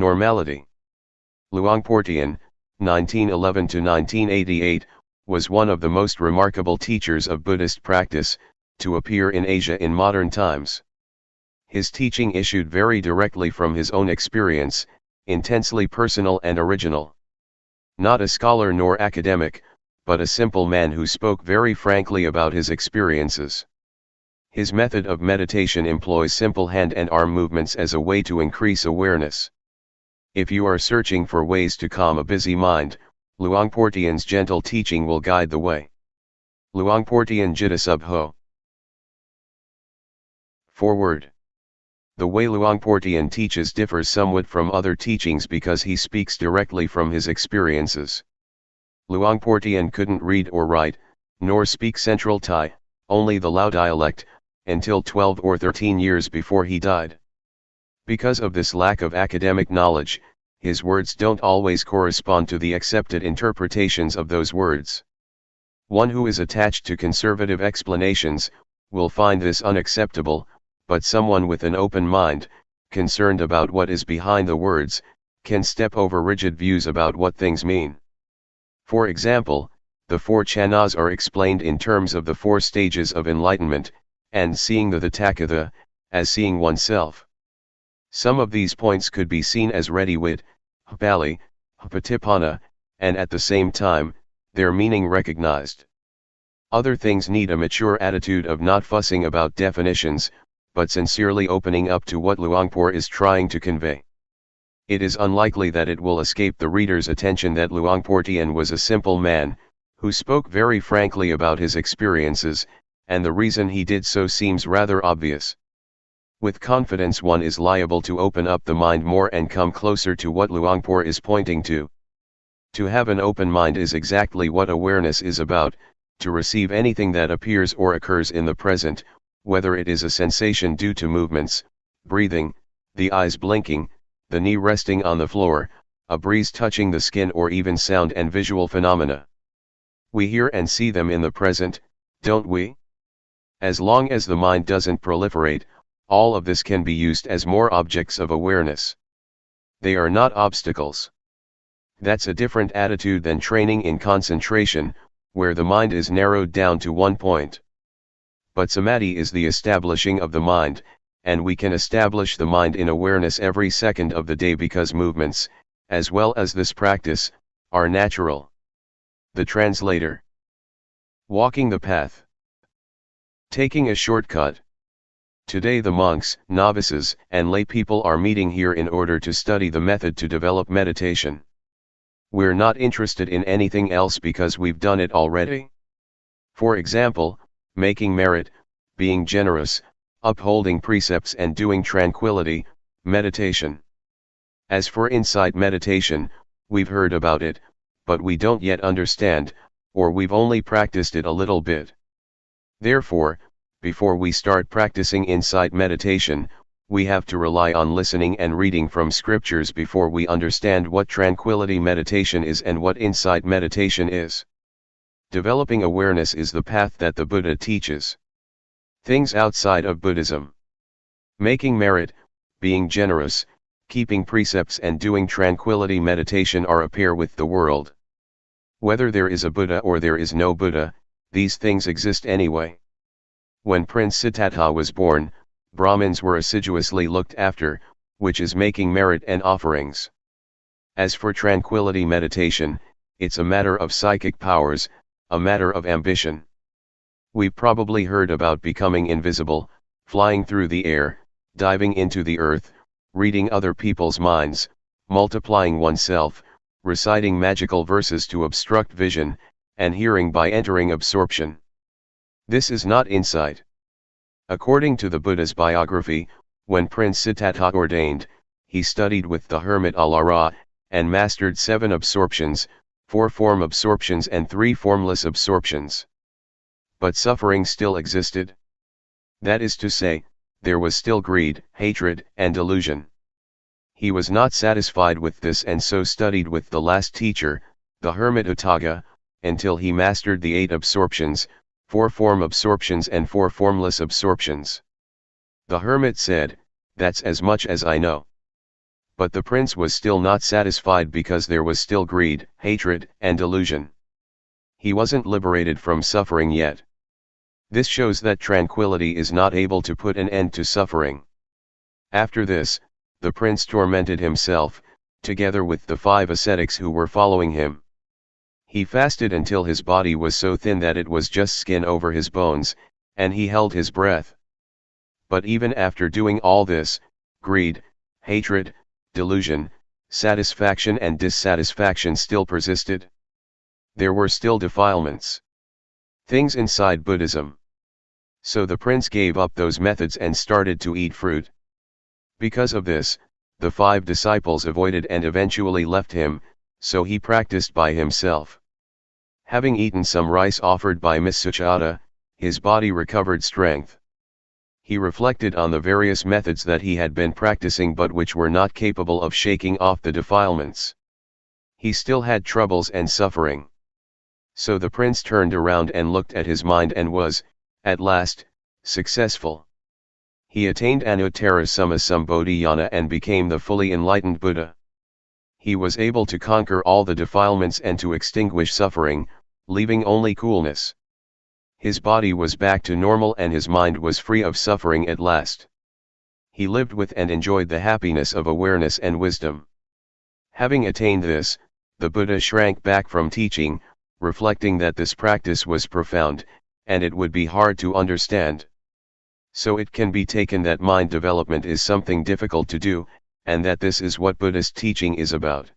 Normality. Luangpor Teean, 1911 to 1988, was one of the most remarkable teachers of Buddhist practice to appear in Asia in modern times. His teaching issued very directly from his own experience, intensely personal and original. Not a scholar nor academic, but a simple man who spoke very frankly about his experiences. His method of meditation employs simple hand and arm movements as a way to increase awareness. If you are searching for ways to calm a busy mind, Luangpor Teean's gentle teaching will guide the way. Luangpor Teean Jita Sub Ho. Forward. The way Luangpor Teean teaches differs somewhat from other teachings because he speaks directly from his experiences. Luangpor Teean couldn't read or write, nor speak Central Thai, only the Lao dialect, until 12 or 13 years before he died. Because of this lack of academic knowledge, his words don't always correspond to the accepted interpretations of those words. One who is attached to conservative explanations will find this unacceptable, but someone with an open mind, concerned about what is behind the words, can step over rigid views about what things mean. For example, the four chanas are explained in terms of the four stages of enlightenment, and seeing the Tathagata, as seeing oneself. Some of these points could be seen as ready-wit, Pali, Patipanna, and at the same time, their meaning recognized. Other things need a mature attitude of not fussing about definitions, but sincerely opening up to what Luangpor is trying to convey. It is unlikely that it will escape the reader's attention that Luangpor Teean was a simple man, who spoke very frankly about his experiences, and the reason he did so seems rather obvious. With confidence one is liable to open up the mind more and come closer to what Luangpor is pointing to. To have an open mind is exactly what awareness is about, to receive anything that appears or occurs in the present, whether it is a sensation due to movements, breathing, the eyes blinking, the knee resting on the floor, a breeze touching the skin, or even sound and visual phenomena. We hear and see them in the present, don't we? As long as the mind doesn't proliferate, all of this can be used as more objects of awareness. They are not obstacles. That's a different attitude than training in concentration, where the mind is narrowed down to one point. But samadhi is the establishing of the mind, and we can establish the mind in awareness every second of the day because movements, as well as this practice, are natural. The translator. Walking the path. Taking a shortcut. Today the monks, novices, and lay people are meeting here in order to study the method to develop meditation. We're not interested in anything else because we've done it already. For example, making merit, being generous, upholding precepts and doing tranquility, meditation. As for insight meditation, we've heard about it, but we don't yet understand, or we've only practiced it a little bit. Therefore, before we start practicing insight meditation, we have to rely on listening and reading from scriptures before we understand what tranquility meditation is and what insight meditation is. Developing awareness is the path that the Buddha teaches. Things outside of Buddhism. Making merit, being generous, keeping precepts and doing tranquility meditation are a pair with the world. Whether there is a Buddha or there is no Buddha, these things exist anyway. When Prince Siddhartha was born, Brahmins were assiduously looked after, which is making merit and offerings. As for tranquility meditation, it's a matter of psychic powers, a matter of ambition. We've probably heard about becoming invisible, flying through the air, diving into the earth, reading other people's minds, multiplying oneself, reciting magical verses to obstruct vision, and hearing by entering absorption. This is not insight. According to the Buddha's biography, when Prince Siddhartha ordained, he studied with the hermit Alara, and mastered 7 absorptions, 4 form absorptions and 3 formless absorptions. But suffering still existed. That is to say, there was still greed, hatred, and delusion. He was not satisfied with this and so studied with the last teacher, the hermit Utthaga, until he mastered the 8 absorptions, 4 form absorptions and 4 formless absorptions. The hermit said, "That's as much as I know." But the prince was still not satisfied because there was still greed, hatred, and delusion. He wasn't liberated from suffering yet. This shows that tranquility is not able to put an end to suffering. After this, the prince tormented himself, together with the 5 ascetics who were following him. He fasted until his body was so thin that it was just skin over his bones, and he held his breath. But even after doing all this, greed, hatred, delusion, satisfaction and dissatisfaction still persisted. There were still defilements. Things inside Buddhism. So the prince gave up those methods and started to eat fruit. Because of this, the 5 disciples avoided and eventually left him, so he practiced by himself. Having eaten some rice offered by Miss Suchata, his body recovered strength. He reflected on the various methods that he had been practicing but which were not capable of shaking off the defilements. He still had troubles and suffering. So the prince turned around and looked at his mind and was, at last, successful. He attained Anuttara Sammasambodhiyana and became the fully enlightened Buddha. He was able to conquer all the defilements and to extinguish suffering, leaving only coolness. His body was back to normal and his mind was free of suffering at last. He lived with and enjoyed the happiness of awareness and wisdom. Having attained this, the Buddha shrank back from teaching, reflecting that this practice was profound, and it would be hard to understand. So it can be taken that mind development is something difficult to do, and that this is what Buddhist teaching is about.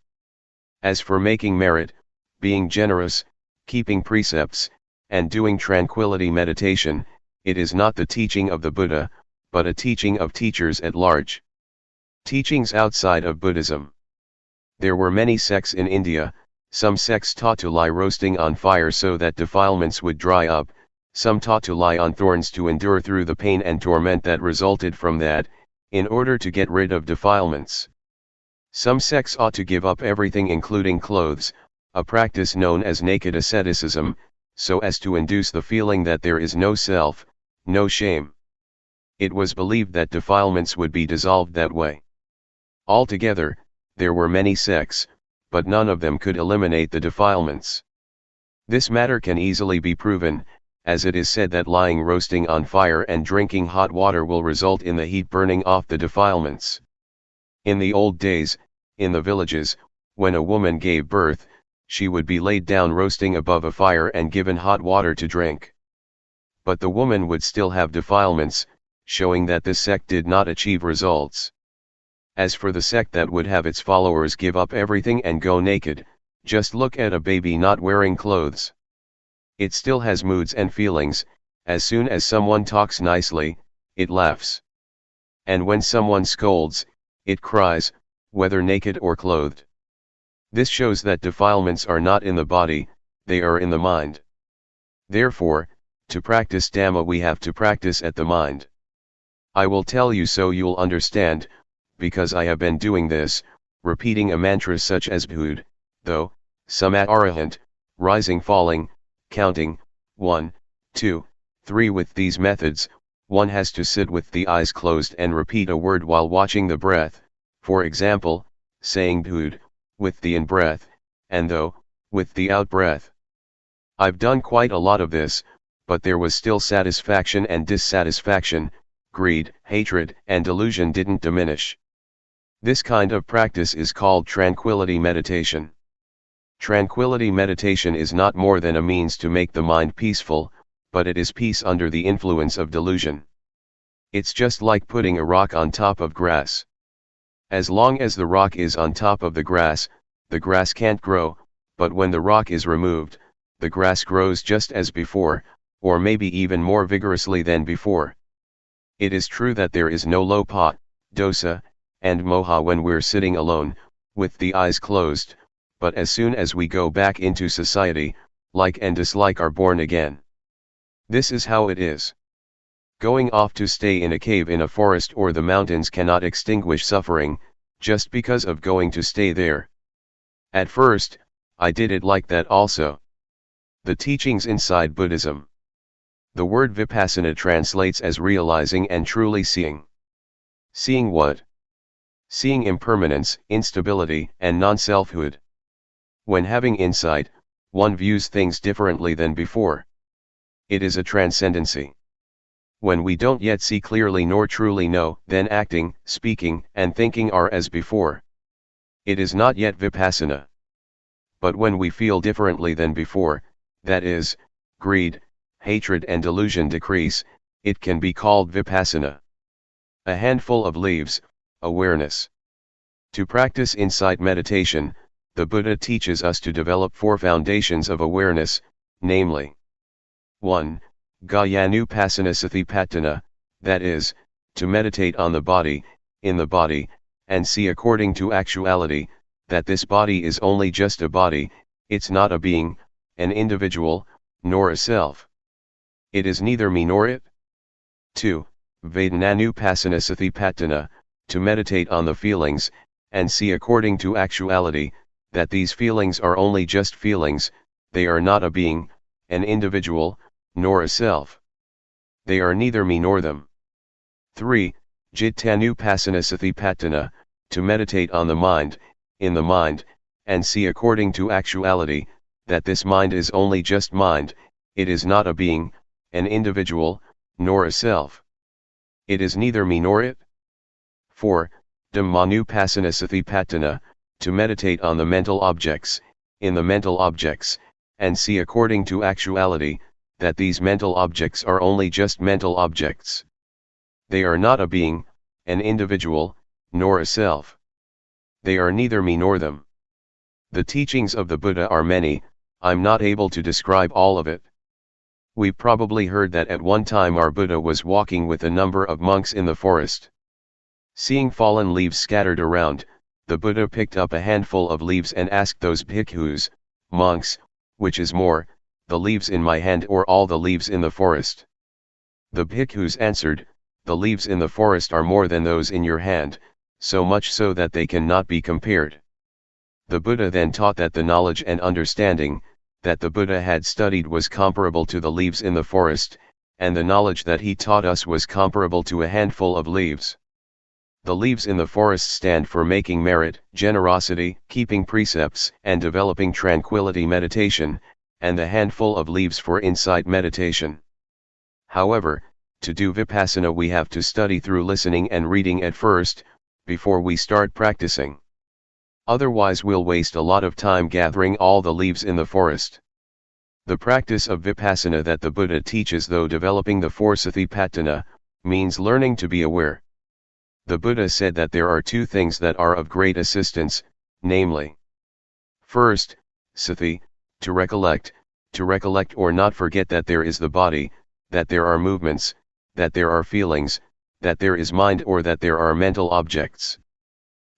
As for making merit, being generous, keeping precepts, and doing tranquility meditation, it is not the teaching of the Buddha, but a teaching of teachers at large. Teachings outside of Buddhism. There were many sects in India. Some sects taught to lie roasting on fire so that defilements would dry up, some taught to lie on thorns to endure through the pain and torment that resulted from that, in order to get rid of defilements. Some sects ought to give up everything including clothes, a practice known as naked asceticism, so as to induce the feeling that there is no self, no shame. It was believed that defilements would be dissolved that way. Altogether, there were many sects, but none of them could eliminate the defilements. This matter can easily be proven, as it is said that lying roasting on fire and drinking hot water will result in the heat burning off the defilements. In the old days, in the villages, when a woman gave birth, she would be laid down roasting above a fire and given hot water to drink. But the woman would still have defilements, showing that this sect did not achieve results. As for the sect that would have its followers give up everything and go naked, just look at a baby not wearing clothes. It still has moods and feelings. As soon as someone talks nicely, it laughs. And when someone scolds, it cries, whether naked or clothed. This shows that defilements are not in the body, they are in the mind. Therefore, to practice Dhamma we have to practice at the mind. I will tell you so you'll understand, because I have been doing this, repeating a mantra such as Bhud, though, Sammat Arahant, rising falling, counting, 1, 2, 3 with these methods, one has to sit with the eyes closed and repeat a word while watching the breath, for example, saying Bhud, with the in-breath, and though, with the out-breath. I've done quite a lot of this, but there was still satisfaction and dissatisfaction, greed, hatred, and delusion didn't diminish. This kind of practice is called tranquility meditation. Tranquility meditation is not more than a means to make the mind peaceful, but it is peace under the influence of delusion. It's just like putting a rock on top of grass. As long as the rock is on top of the grass can't grow, but when the rock is removed, the grass grows just as before, or maybe even more vigorously than before. It is true that there is no lopa, dosa, and moha when we're sitting alone, with the eyes closed, but as soon as we go back into society, like and dislike are born again. This is how it is. Going off to stay in a cave in a forest or the mountains cannot extinguish suffering, just because of going to stay there. At first, I did it like that also. The teachings inside Buddhism. The word Vipassana translates as realizing and truly seeing. Seeing what? Seeing impermanence, instability, and non-selfhood. When having insight, one views things differently than before. It is a transcendency. When we don't yet see clearly nor truly know, then acting, speaking, and thinking are as before. It is not yet Vipassana. But when we feel differently than before, that is, greed, hatred and delusion decrease, it can be called Vipassana. A handful of leaves, awareness. To practice insight meditation, the Buddha teaches us to develop 4 foundations of awareness, namely 1. Gayanupasanasatipatthana, that is, to meditate on the body, in the body, and see according to actuality, that this body is only just a body, it's not a being, an individual, nor a self. It is neither me nor it. 2. Vedananupasanasatipatthana, to meditate on the feelings, and see according to actuality, that these feelings are only just feelings, they are not a being, an individual, nor a self. They are neither me nor them. 3. Jittanupasanasatipatthana, to meditate on the mind, in the mind, and see according to actuality, that this mind is only just mind, it is not a being, an individual, nor a self. It is neither me nor it. 4. Dhammanupasanasatipatthana, to meditate on the mental objects, in the mental objects, and see according to actuality, that these mental objects are only just mental objects. They are not a being, an individual, nor a self. They are neither me nor them. The teachings of the Buddha are many, I'm not able to describe all of it. We've probably heard that at one time our Buddha was walking with a number of monks in the forest. Seeing fallen leaves scattered around, the Buddha picked up a handful of leaves and asked those bhikkhus, monks, which is more, the leaves in my hand or all the leaves in the forest? The bhikkhus answered, the leaves in the forest are more than those in your hand, so much so that they cannot be compared. The Buddha then taught that the knowledge and understanding that the Buddha had studied was comparable to the leaves in the forest, and the knowledge that he taught us was comparable to a handful of leaves. The leaves in the forest stand for making merit, generosity, keeping precepts, and developing tranquility meditation, and the handful of leaves for insight meditation. However, to do Vipassana we have to study through listening and reading at first, before we start practicing. Otherwise we'll waste a lot of time gathering all the leaves in the forest. The practice of Vipassana that the Buddha teaches, though developing the 4 Satipatthana, means learning to be aware. The Buddha said that there are 2 things that are of great assistance, namely, first, sati, to recollect or not forget that there is the body, that there are movements, that there are feelings, that there is mind or that there are mental objects.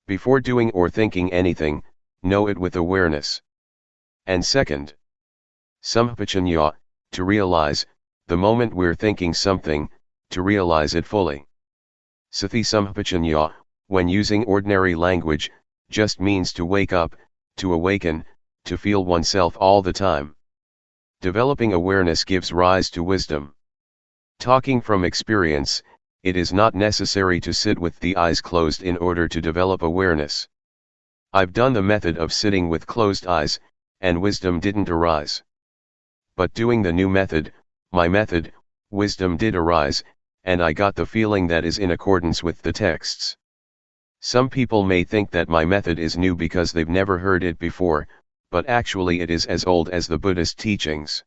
Before doing or thinking anything, know it with awareness. And second, sampajanya, to realize, the moment we're thinking something, to realize it fully. Sati sampajanya, when using ordinary language, just means to wake up, to awaken, to feel oneself all the time. Developing awareness gives rise to wisdom. Talking from experience, it is not necessary to sit with the eyes closed in order to develop awareness. I've done the method of sitting with closed eyes, and wisdom didn't arise. But doing the new method, my method, wisdom did arise, and I got the feeling that is in accordance with the texts. Some people may think that my method is new because they've never heard it before, but actually it is as old as the Buddhist teachings.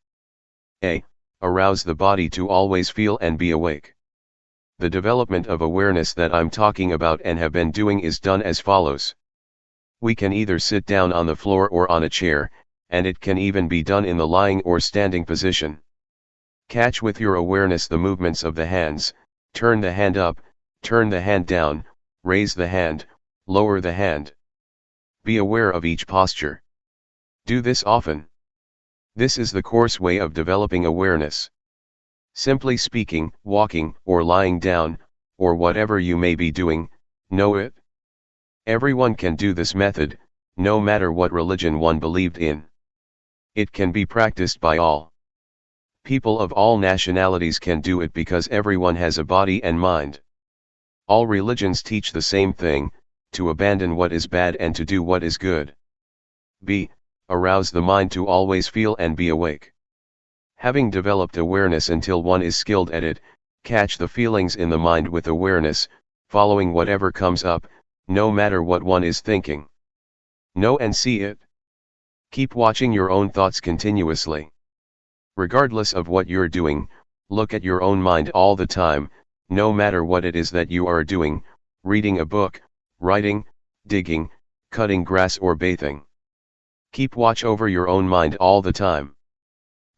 A. Arouse the body to always feel and be awake. The development of awareness that I'm talking about and have been doing is done as follows. We can either sit down on the floor or on a chair, and it can even be done in the lying or standing position. Catch with your awareness the movements of the hands, Turn the hand up, turn the hand down, raise the hand, lower the hand. Be aware of each posture. Do this often. This is the coarse way of developing awareness. Simply speaking, walking, or lying down, or whatever you may be doing, know it. Everyone can do this method, no matter what religion one believed in. It can be practiced by all. People of all nationalities can do it because everyone has a body and mind. All religions teach the same thing, to abandon what is bad and to do what is good. B. Arouse the mind to always feel and be awake. Having developed awareness until one is skilled at it, catch the feelings in the mind with awareness, following whatever comes up, no matter what one is thinking. Know and see it. Keep watching your own thoughts continuously. Regardless of what you're doing, look at your own mind all the time, no matter what it is that you are doing, reading a book, writing, digging, cutting grass or bathing. Keep watch over your own mind all the time.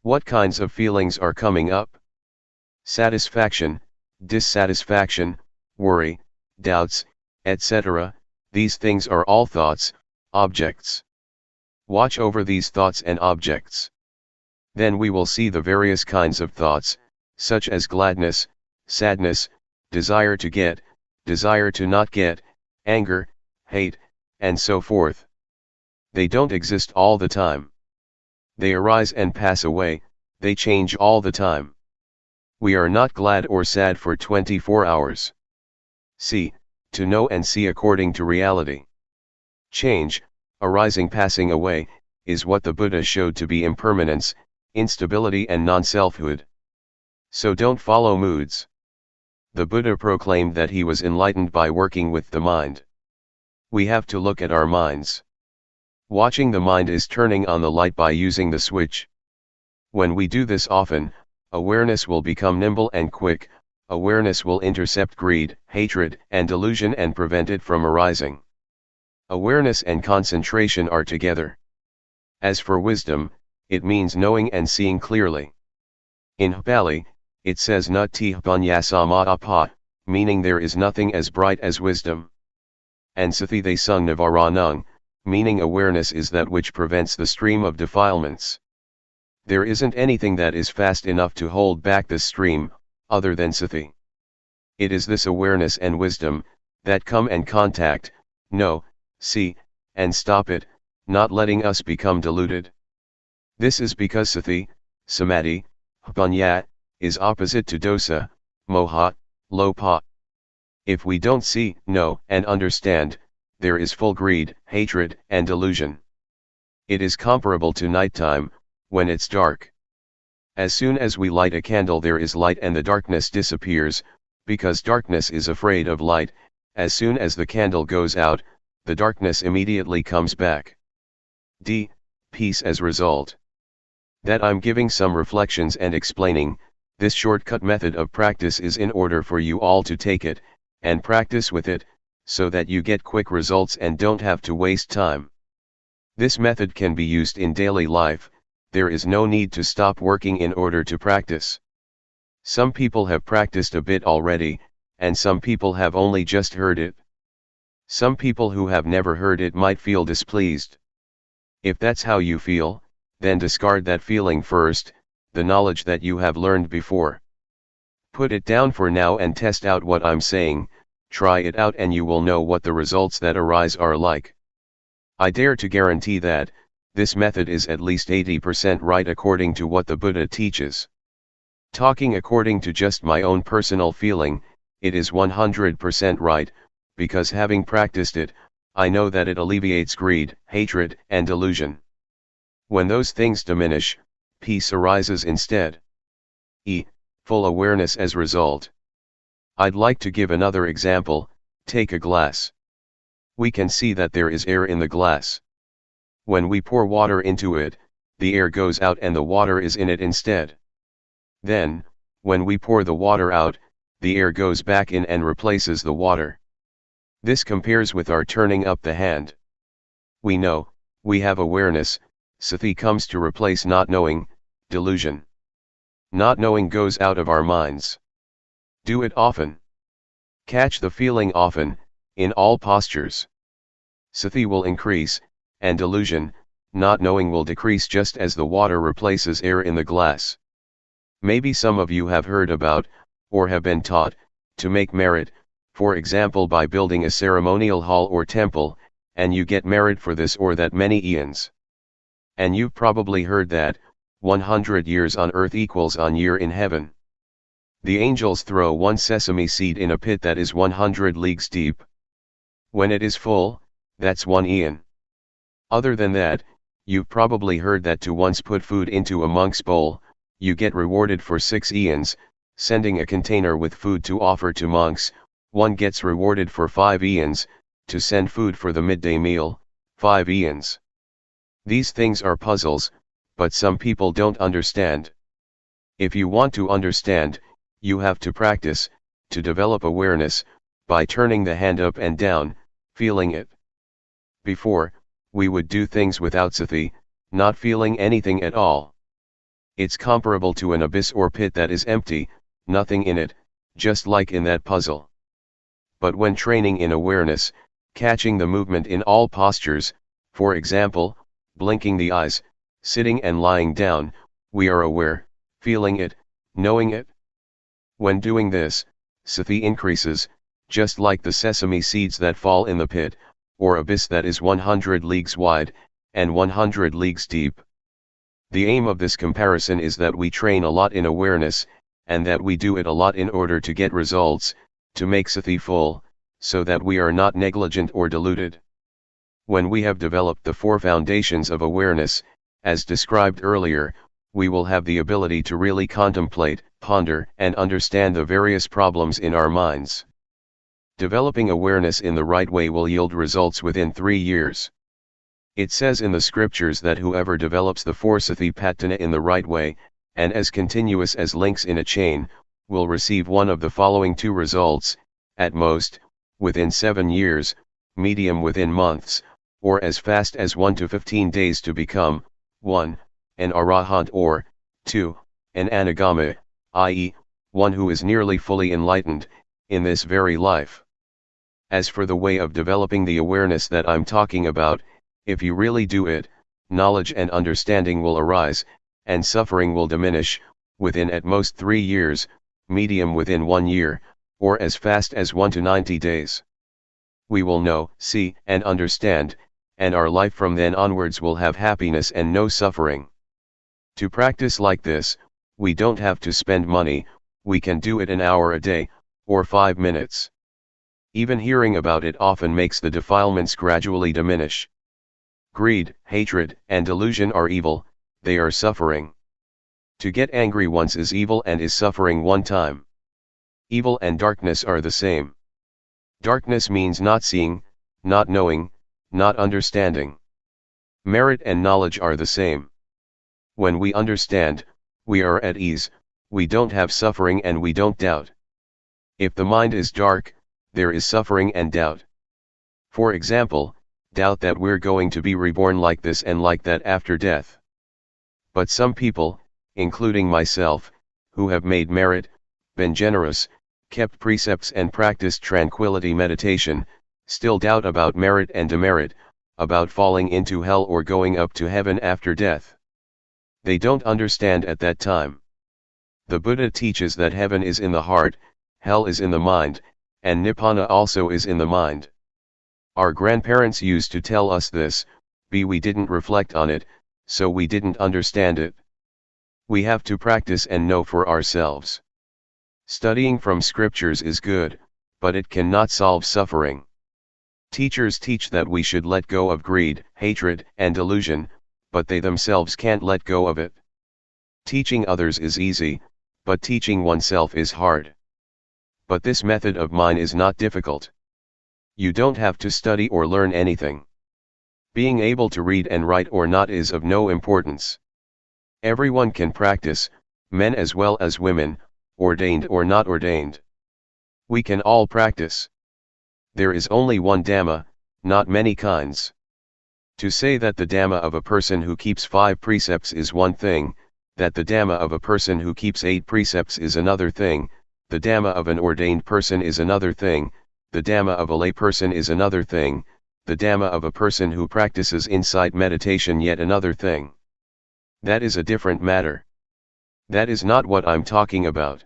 What kinds of feelings are coming up? Satisfaction, dissatisfaction, worry, doubts, etc. These things are all thoughts, objects. Watch over these thoughts and objects. Then we will see the various kinds of thoughts, such as gladness, sadness, desire to get, desire to not get, anger, hate, and so forth. They don't exist all the time. They arise and pass away, they change all the time. We are not glad or sad for 24 hours. See, to know and see according to reality. Change, arising passing away, is what the Buddha showed to be impermanence, instability and non-selfhood. So don't follow moods. The Buddha proclaimed that he was enlightened by working with the mind. We have to look at our minds. Watching the mind is turning on the light by using the switch. When we do this often, awareness will become nimble and quick, awareness will intercept greed, hatred, and delusion and prevent it from arising. Awareness and concentration are together. As for wisdom, it means knowing and seeing clearly. In Pali, it says Nati Panyasama, meaning there is nothing as bright as wisdom. And Sathi they sung Navaranung, meaning awareness is that which prevents the stream of defilements. There isn't anything that is fast enough to hold back the stream, other than Sathi. It is this awareness and wisdom, that come and contact, know, see, and stop it, not letting us become deluded. This is because Sathi, Samadhi, Panya, is opposite to dosa, moha, lopa. If we don't see, know, and understand, there is full greed, hatred, and delusion. It is comparable to nighttime, when it's dark. As soon as we light a candle there is light and the darkness disappears, because darkness is afraid of light. As soon as the candle goes out, the darkness immediately comes back. D. Peace as result. That I'm giving some reflections and explaining, this shortcut method of practice is in order for you all to take it, and practice with it, so that you get quick results and don't have to waste time. This method can be used in daily life, there is no need to stop working in order to practice. Some people have practiced a bit already, and some people have only just heard it. Some people who have never heard it might feel displeased. If that's how you feel, then discard that feeling first, the knowledge that you have learned before. Put it down for now and test out what I'm saying, try it out and you will know what the results that arise are like. I dare to guarantee that, this method is at least 80% right according to what the Buddha teaches. Talking according to just my own personal feeling, it is 100% right, because having practiced it, I know that it alleviates greed, hatred, and delusion. When those things diminish, peace arises instead. E. Full awareness as result. I'd like to give another example. Take a glass. We can see that there is air in the glass. When we pour water into it, the air goes out and the water is in it instead. Then, when we pour the water out, the air goes back in and replaces the water. This compares with our turning up the hand. We know, we have awareness, Sathi comes to replace not knowing, delusion. Not knowing goes out of our minds. Do it often. Catch the feeling often, in all postures. Sati will increase, and delusion, not knowing, will decrease just as the water replaces air in the glass. Maybe some of you have heard about, or have been taught, to make merit, for example by building a ceremonial hall or temple, and you get merit for this or that many eons. And you've probably heard that, 100 years on earth equals one year in heaven. The angels throw one sesame seed in a pit that is 100 leagues deep. When it is full, that's 1 eon. Other than that, you've probably heard that to once put food into a monk's bowl, you get rewarded for 6 eons, sending a container with food to offer to monks, one gets rewarded for 5 eons, to send food for the midday meal, 5 eons. These things are puzzles, but some people don't understand. If you want to understand, you have to practice, to develop awareness, by turning the hand up and down, feeling it. Before, we would do things without sati, not feeling anything at all. It's comparable to an abyss or pit that is empty, nothing in it, just like in that puzzle. But when training in awareness, catching the movement in all postures, for example, blinking the eyes, sitting and lying down, we are aware, feeling it, knowing it. When doing this, sati increases, just like the sesame seeds that fall in the pit, or abyss that is 100 leagues wide, and 100 leagues deep. The aim of this comparison is that we train a lot in awareness, and that we do it a lot in order to get results, to make sati full, so that we are not negligent or deluded. When we have developed the 4 foundations of awareness, as described earlier, we will have the ability to really contemplate, ponder, and understand the various problems in our minds. Developing awareness in the right way will yield results within 3 years. It says in the scriptures that whoever develops the 4 satipatthana in the right way, and as continuous as links in a chain, will receive one of the following 2 results, at most, within 7 years, medium within months, or as fast as 1 to 15 days to become, 1, an arahant, or 2, an anagami, i.e., one who is nearly fully enlightened, in this very life. As for the way of developing the awareness that I'm talking about, if you really do it, knowledge and understanding will arise, and suffering will diminish, within at most 3 years, medium within 1 year, or as fast as 1 to 90 days. We will know, see, and understand, and our life from then onwards will have happiness and no suffering. To practice like this, we don't have to spend money, we can do it an hour a day, or 5 minutes. Even hearing about it often makes the defilements gradually diminish. Greed, hatred, and delusion are evil, they are suffering. To get angry once is evil and is suffering one time. Evil and darkness are the same. Darkness means not seeing, not knowing, not understanding. Merit and knowledge are the same. When we understand, we are at ease, we don't have suffering and we don't doubt. If the mind is dark, there is suffering and doubt. For example, doubt that we're going to be reborn like this and like that after death. But some people, including myself, who have made merit, been generous, kept precepts and practiced tranquility meditation, still doubt about merit and demerit, about falling into hell or going up to heaven after death. They don't understand at that time. The Buddha teaches that heaven is in the heart, hell is in the mind, and Nibbana also is in the mind. Our grandparents used to tell us this, but we didn't reflect on it, so we didn't understand it. We have to practice and know for ourselves. Studying from scriptures is good, but it cannot solve suffering. Teachers teach that we should let go of greed, hatred, and delusion, but they themselves can't let go of it. Teaching others is easy, but teaching oneself is hard. But this method of mine is not difficult. You don't have to study or learn anything. Being able to read and write or not is of no importance. Everyone can practice, men as well as women, ordained or not ordained. We can all practice. There is only one Dhamma, not many kinds. To say that the Dhamma of a person who keeps 5 precepts is one thing, that the Dhamma of a person who keeps 8 precepts is another thing, the Dhamma of an ordained person is another thing, the Dhamma of a lay person is another thing, the Dhamma of a person who practices insight meditation yet another thing. That is a different matter. That is not what I'm talking about.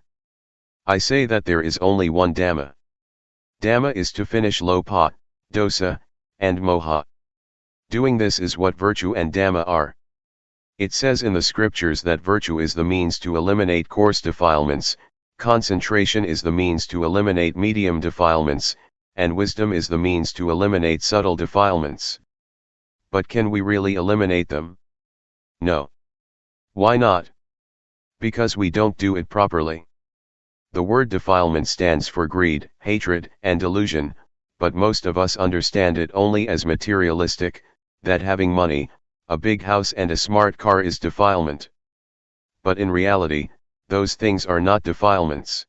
I say that there is only one Dhamma. Dhamma is to finish lopa, dosa, and moha. Doing this is what virtue and Dhamma are. It says in the scriptures that virtue is the means to eliminate coarse defilements, concentration is the means to eliminate medium defilements, and wisdom is the means to eliminate subtle defilements. But can we really eliminate them? No. Why not? Because we don't do it properly. The word defilement stands for greed, hatred, and delusion, but most of us understand it only as materialistic, that having money, a big house and a smart car is defilement. But in reality, those things are not defilements.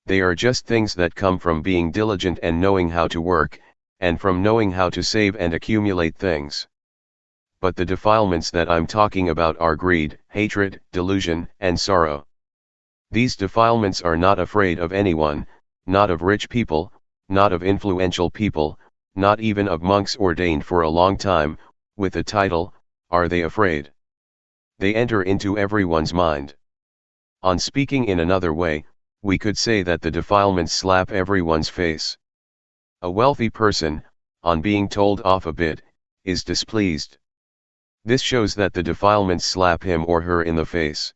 They are just things that come from being diligent and knowing how to work, and from knowing how to save and accumulate things. But the defilements that I'm talking about are greed, hatred, delusion, and sorrow. These defilements are not afraid of anyone, not of rich people, not of influential people, not even of monks ordained for a long time, with a title, are they afraid? They enter into everyone's mind. On speaking in another way, we could say that the defilements slap everyone's face. A wealthy person, on being told off a bit, is displeased. This shows that the defilements slap him or her in the face.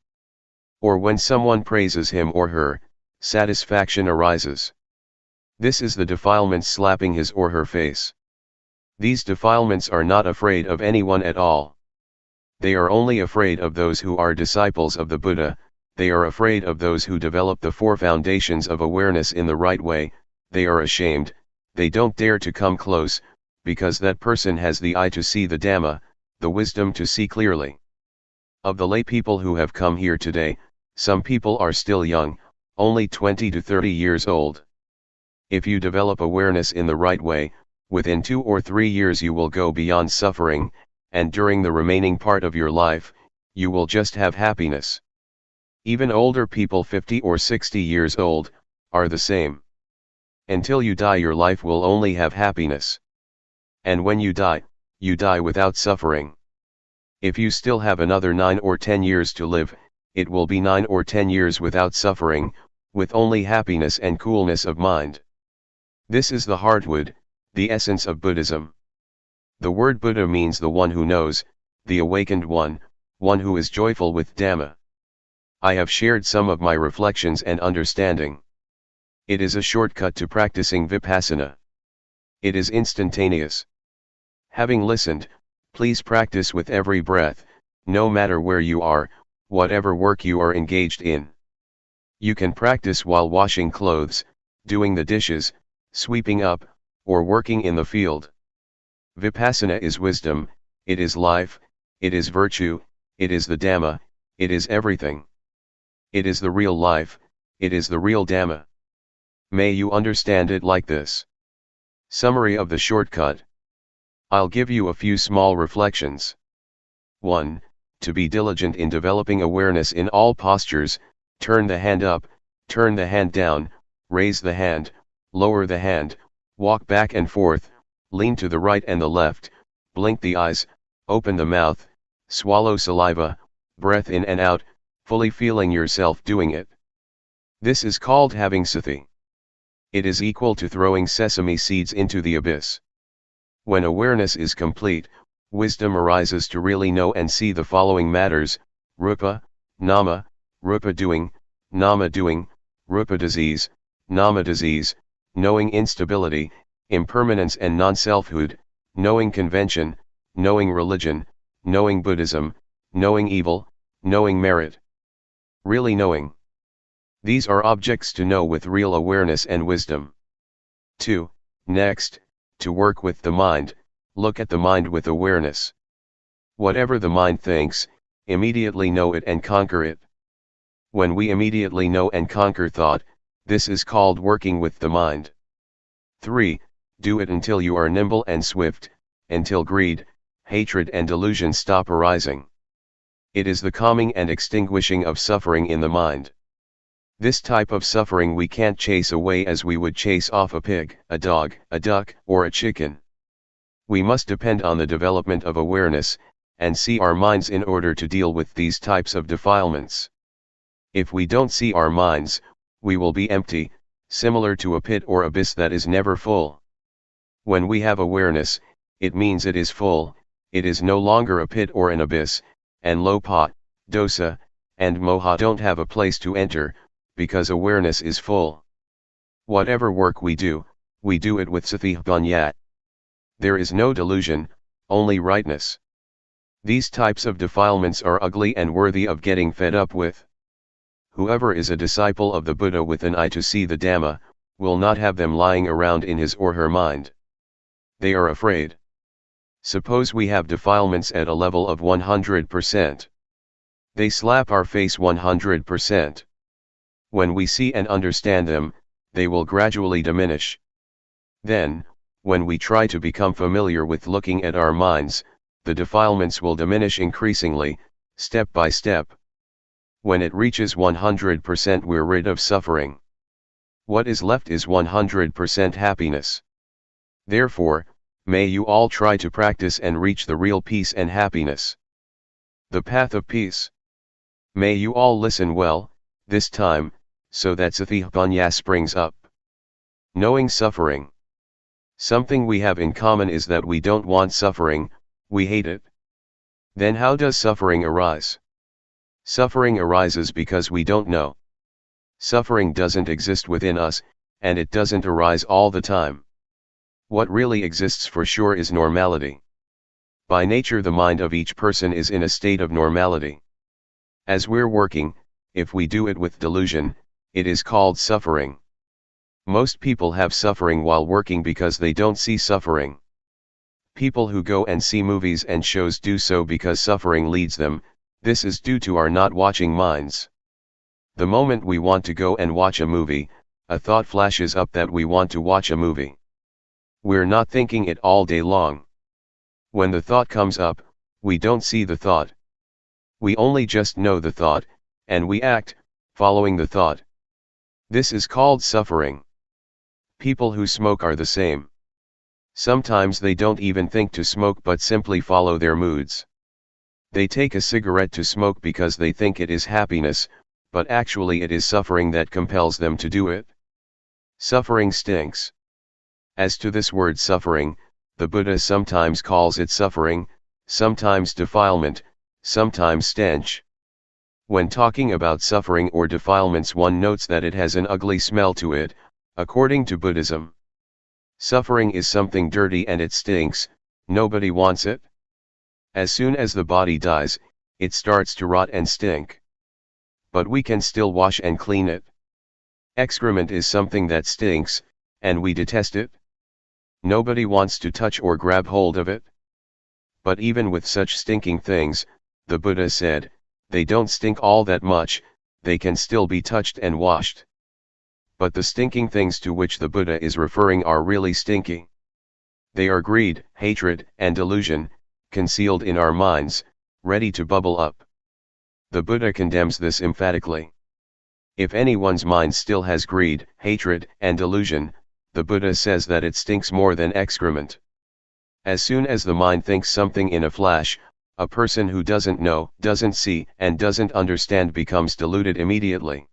Or when someone praises him or her, satisfaction arises. This is the defilements slapping his or her face. These defilements are not afraid of anyone at all. They are only afraid of those who are disciples of the Buddha, they are afraid of those who develop the four foundations of awareness in the right way, they are ashamed, they don't dare to come close, because that person has the eye to see the Dhamma, the wisdom to see clearly. Of the lay people who have come here today, some people are still young, only 20 to 30 years old. If you develop awareness in the right way, within 2 or 3 years you will go beyond suffering, and during the remaining part of your life, you will just have happiness. Even older people 50 or 60 years old, are the same. Until you die your life will only have happiness. And when you die without suffering. If you still have another 9 or 10 years to live, it will be 9 or 10 years without suffering, with only happiness and coolness of mind. This is the heartwood, the essence of Buddhism. The word Buddha means the one who knows, the awakened one who is joyful with Dhamma. I have shared some of my reflections and understanding. It is a shortcut to practicing Vipassana. It is instantaneous. Having listened, please practice with every breath, no matter where you are, whatever work you are engaged in. You can practice while washing clothes, doing the dishes, sweeping up, or working in the field. Vipassana is wisdom, it is life, it is virtue, it is the Dhamma, it is everything. It is the real life, it is the real Dhamma. May you understand it like this. Summary of the shortcut. I'll give you a few small reflections. 1. To be diligent in developing awareness in all postures, turn the hand up, turn the hand down, raise the hand, lower the hand, walk back and forth, lean to the right and the left, blink the eyes, open the mouth, swallow saliva, breath in and out, fully feeling yourself doing it. This is called having sati. It is equal to throwing sesame seeds into the abyss. When awareness is complete, wisdom arises to really know and see the following matters: rupa, nama, rupa doing, nama doing, rupa disease, nama disease, knowing instability, impermanence and non-selfhood, knowing convention, knowing religion, knowing Buddhism, knowing evil, knowing merit. Really knowing. These are objects to know with real awareness and wisdom. 2. Next, to work with the mind, look at the mind with awareness. Whatever the mind thinks, immediately know it and conquer it. When we immediately know and conquer thought, this is called working with the mind. 3. Do it until you are nimble and swift, until greed, hatred and delusion stop arising. It is the calming and extinguishing of suffering in the mind. This type of suffering we can't chase away as we would chase off a pig, a dog, a duck, or a chicken. We must depend on the development of awareness, and see our minds in order to deal with these types of defilements. If we don't see our minds, we will be empty, similar to a pit or abyss that is never full. When we have awareness, it means it is full, it is no longer a pit or an abyss, and lopa, dosa, and moha don't have a place to enter, because awareness is full. Whatever work we do it with sathipanya. There is no delusion, only rightness. These types of defilements are ugly and worthy of getting fed up with. Whoever is a disciple of the Buddha with an eye to see the Dhamma, will not have them lying around in his or her mind. They are afraid. Suppose we have defilements at a level of 100%. They slap our face 100%. When we see and understand them, they will gradually diminish. Then, when we try to become familiar with looking at our minds, the defilements will diminish increasingly, step by step. When it reaches 100%, we're rid of suffering. What is left is 100% happiness. Therefore, may you all try to practice and reach the real peace and happiness. The path of peace. May you all listen well, this time, so that sathipanya springs up. Knowing suffering. Something we have in common is that we don't want suffering, we hate it. Then how does suffering arise? Suffering arises because we don't know. Suffering doesn't exist within us, and it doesn't arise all the time. What really exists for sure is normality. By nature, the mind of each person is in a state of normality. As we're working, if we do it with delusion, it is called suffering. Most people have suffering while working because they don't see suffering. People who go and see movies and shows do so because suffering leads them. This is due to our not watching minds. The moment we want to go and watch a movie, a thought flashes up that we want to watch a movie. We're not thinking it all day long. When the thought comes up, we don't see the thought. We only just know the thought, and we act, following the thought. This is called suffering. People who smoke are the same. Sometimes they don't even think to smoke but simply follow their moods. They take a cigarette to smoke because they think it is happiness, but actually it is suffering that compels them to do it. Suffering stinks. As to this word suffering, the Buddha sometimes calls it suffering, sometimes defilement, sometimes stench. When talking about suffering or defilements, one notes that it has an ugly smell to it, according to Buddhism. Suffering is something dirty and it stinks, nobody wants it. As soon as the body dies, it starts to rot and stink. But we can still wash and clean it. Excrement is something that stinks, and we detest it. Nobody wants to touch or grab hold of it. But even with such stinking things, the Buddha said, they don't stink all that much, they can still be touched and washed. But the stinking things to which the Buddha is referring are really stinky. They are greed, hatred, and delusion, concealed in our minds, ready to bubble up. The Buddha condemns this emphatically. If anyone's mind still has greed, hatred, and delusion, the Buddha says that it stinks more than excrement. As soon as the mind thinks something in a flash, a person who doesn't know, doesn't see, and doesn't understand becomes deluded immediately.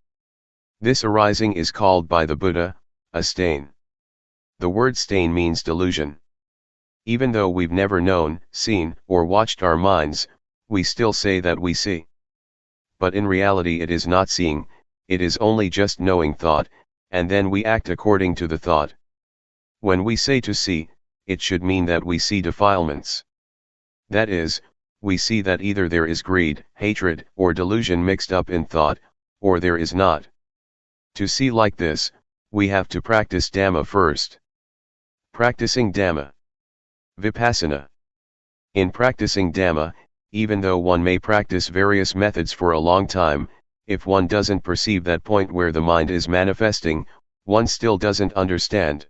This arising is called by the Buddha, a stain. The word stain means delusion. Even though we've never known, seen, or watched our minds, we still say that we see. But in reality it is not seeing, it is only just knowing thought, and then we act according to the thought. When we say to see, it should mean that we see defilements. That is, we see that either there is greed, hatred, or delusion mixed up in thought, or there is not. To see like this, we have to practice Dhamma first. Practicing Dhamma. Vipassana. In practicing Dhamma, even though one may practice various methods for a long time, if one doesn't perceive that point where the mind is manifesting, one still doesn't understand.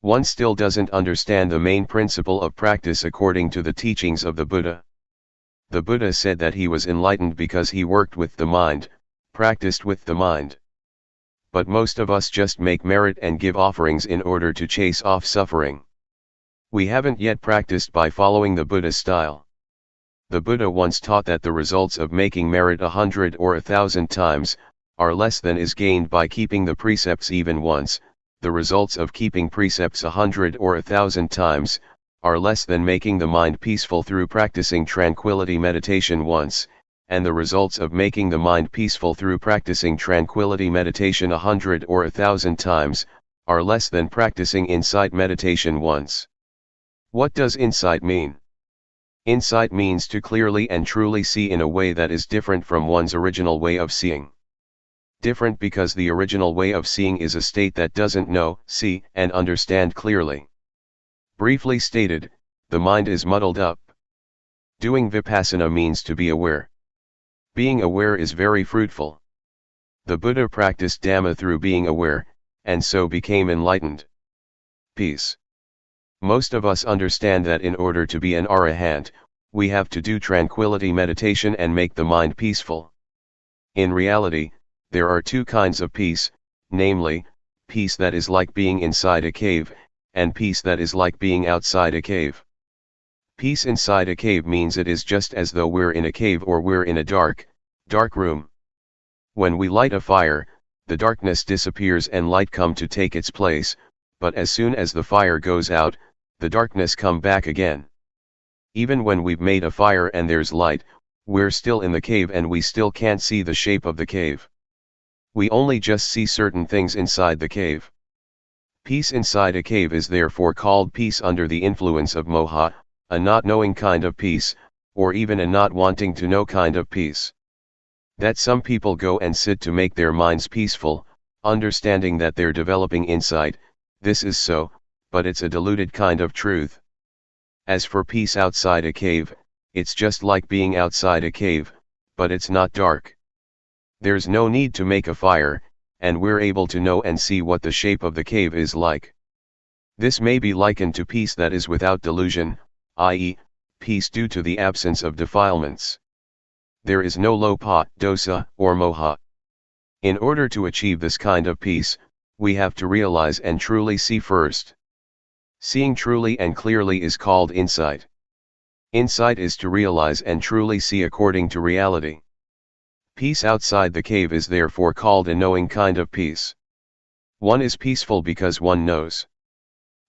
One still doesn't understand the main principle of practice according to the teachings of the Buddha. The Buddha said that he was enlightened because he worked with the mind, practiced with the mind. but most of us just make merit and give offerings in order to chase off suffering. We haven't yet practiced by following the Buddha style. The Buddha once taught that the results of making merit 100 or 1,000 times are less than is gained by keeping the precepts even once. The results of keeping precepts 100 or 1,000 times are less than making the mind peaceful through practicing tranquility meditation once, and the results of making the mind peaceful through practicing tranquility meditation 100 or 1,000 times are less than practicing insight meditation once. What does insight mean? Insight means to clearly and truly see in a way that is different from one's original way of seeing. Different because the original way of seeing is a state that doesn't know, see, and understand clearly. Briefly stated, the mind is muddled up. Doing Vipassana means to be aware. Being aware is very fruitful. The Buddha practiced Dhamma through being aware, and so became enlightened. Peace. Most of us understand that in order to be an arahant, we have to do tranquility meditation and make the mind peaceful. In reality, there are two kinds of peace, namely, peace that is like being inside a cave, and peace that is like being outside a cave. Peace inside a cave means it is just as though we're in a cave or we're in a dark room. When we light a fire, the darkness disappears and light come to take its place, but as soon as the fire goes out, the darkness come back again. Even when we've made a fire and there's light, we're still in the cave and we still can't see the shape of the cave. We only just see certain things inside the cave. Peace inside a cave is therefore called peace under the influence of moha, a not knowing kind of peace, or even a not wanting to know kind of peace. That some people go and sit to make their minds peaceful, understanding that they're developing insight, this is so, but it's a diluted kind of truth. As for peace outside a cave, it's just like being outside a cave, but it's not dark. There's no need to make a fire, and we're able to know and see what the shape of the cave is like. This may be likened to peace that is without delusion, i.e., peace due to the absence of defilements. There is no lopa, dosa, or moha. In order to achieve this kind of peace, we have to realize and truly see first. Seeing truly and clearly is called insight. Insight is to realize and truly see according to reality. Peace outside the cave is therefore called a knowing kind of peace. One is peaceful because one knows.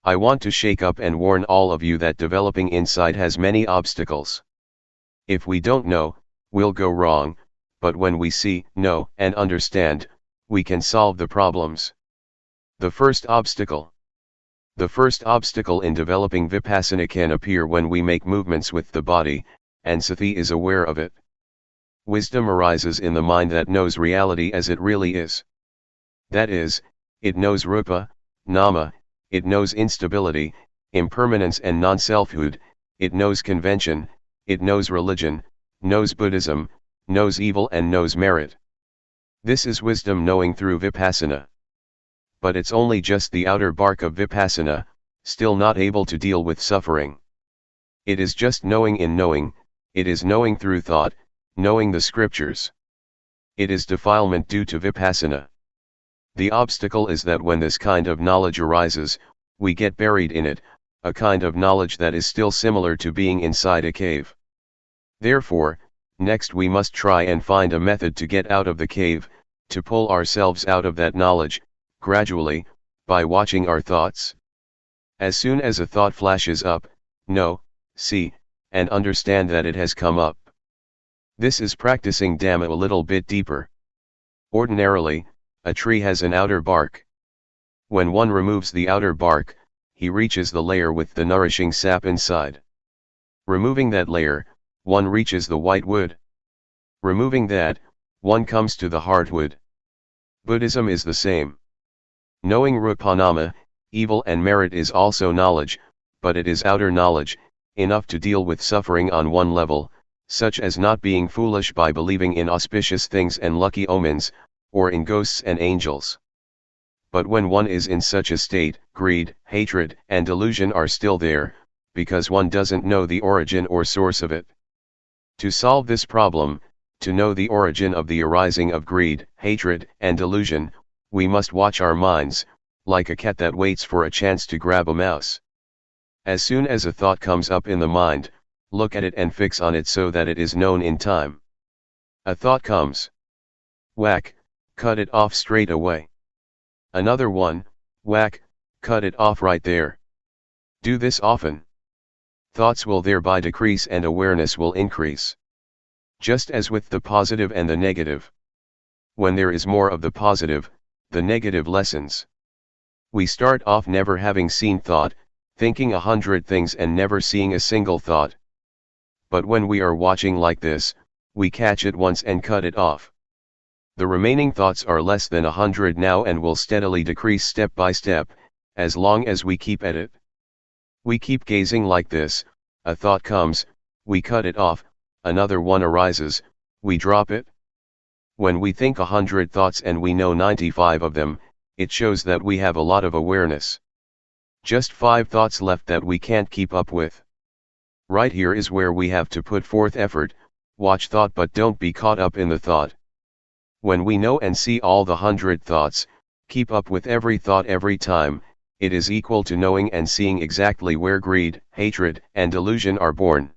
I want to shake up and warn all of you that developing insight has many obstacles. If we don't know, we'll go wrong, but when we see, know, and understand, we can solve the problems. The first obstacle. The first obstacle in developing Vipassana can appear when we make movements with the body, and sati is aware of it. Wisdom arises in the mind that knows reality as it really is. That is, it knows rupa, nama, it knows instability, impermanence and non-selfhood, it knows convention, it knows religion, knows Buddhism, knows evil and knows merit. This is wisdom knowing through Vipassana. But it's only just the outer bark of Vipassana, still not able to deal with suffering. It is just knowing in knowing, it is knowing through thought, knowing the scriptures. It is defilement due to Vipassana. The obstacle is that when this kind of knowledge arises, we get buried in it, a kind of knowledge that is still similar to being inside a cave. Therefore, next we must try and find a method to get out of the cave, to pull ourselves out of that knowledge, gradually, by watching our thoughts. As soon as a thought flashes up, know, see, and understand that it has come up. This is practicing Dhamma a little bit deeper. Ordinarily, a tree has an outer bark. When one removes the outer bark, he reaches the layer with the nourishing sap inside. Removing that layer, one reaches the white wood. Removing that, one comes to the hardwood. Buddhism is the same. Knowing rupanama, evil and merit is also knowledge, but it is outer knowledge, enough to deal with suffering on one level, such as not being foolish by believing in auspicious things and lucky omens, or in ghosts and angels. But when one is in such a state, greed, hatred, and delusion are still there, because one doesn't know the origin or source of it. To solve this problem, to know the origin of the arising of greed, hatred, and delusion, We must watch our minds, like a cat that waits for a chance to grab a mouse. As soon as a thought comes up in the mind, look at it and fix on it so that it is known in time. A thought comes. Whack, cut it off straight away. Another one, whack, cut it off right there. Do this often. Thoughts will thereby decrease and awareness will increase. Just as with the positive and the negative. When there is more of the positive, the negative lessens. We start off never having seen thought, thinking 100 things and never seeing a single thought. But when we are watching like this, we catch it once and cut it off. The remaining thoughts are less than 100 now and will steadily decrease step by step, as long as we keep at it. We keep gazing like this, a thought comes, we cut it off, another one arises, we drop it. When we think 100 thoughts and we know 95 of them, it shows that we have a lot of awareness. Just 5 thoughts left that we can't keep up with. Right here is where we have to put forth effort, watch thought but don't be caught up in the thought. When we know and see all the 100 thoughts, keep up with every thought every time, it is equal to knowing and seeing exactly where greed, hatred, and delusion are born.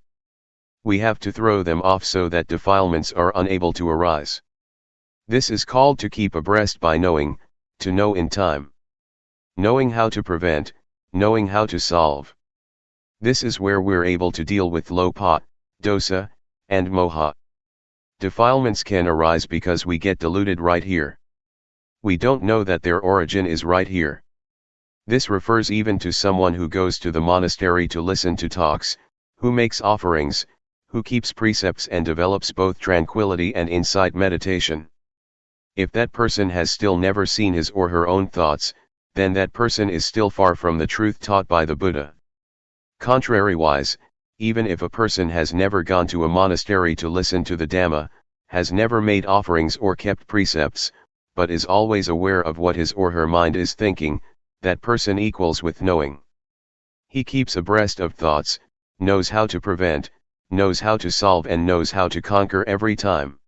We have to throw them off so that defilements are unable to arise. This is called to keep abreast by knowing, to know in time. Knowing how to prevent, knowing how to solve. This is where we're able to deal with lopa, dosa, and moha. Defilements can arise because we get deluded right here. We don't know that their origin is right here. This refers even to someone who goes to the monastery to listen to talks, who makes offerings, who keeps precepts and develops both tranquility and insight meditation. If that person has still never seen his or her own thoughts, then that person is still far from the truth taught by the Buddha. Contrariwise, even if a person has never gone to a monastery to listen to the Dhamma, has never made offerings or kept precepts, but is always aware of what his or her mind is thinking, that person equals with knowing. He keeps abreast of thoughts, knows how to prevent, knows how to solve and knows how to conquer every time.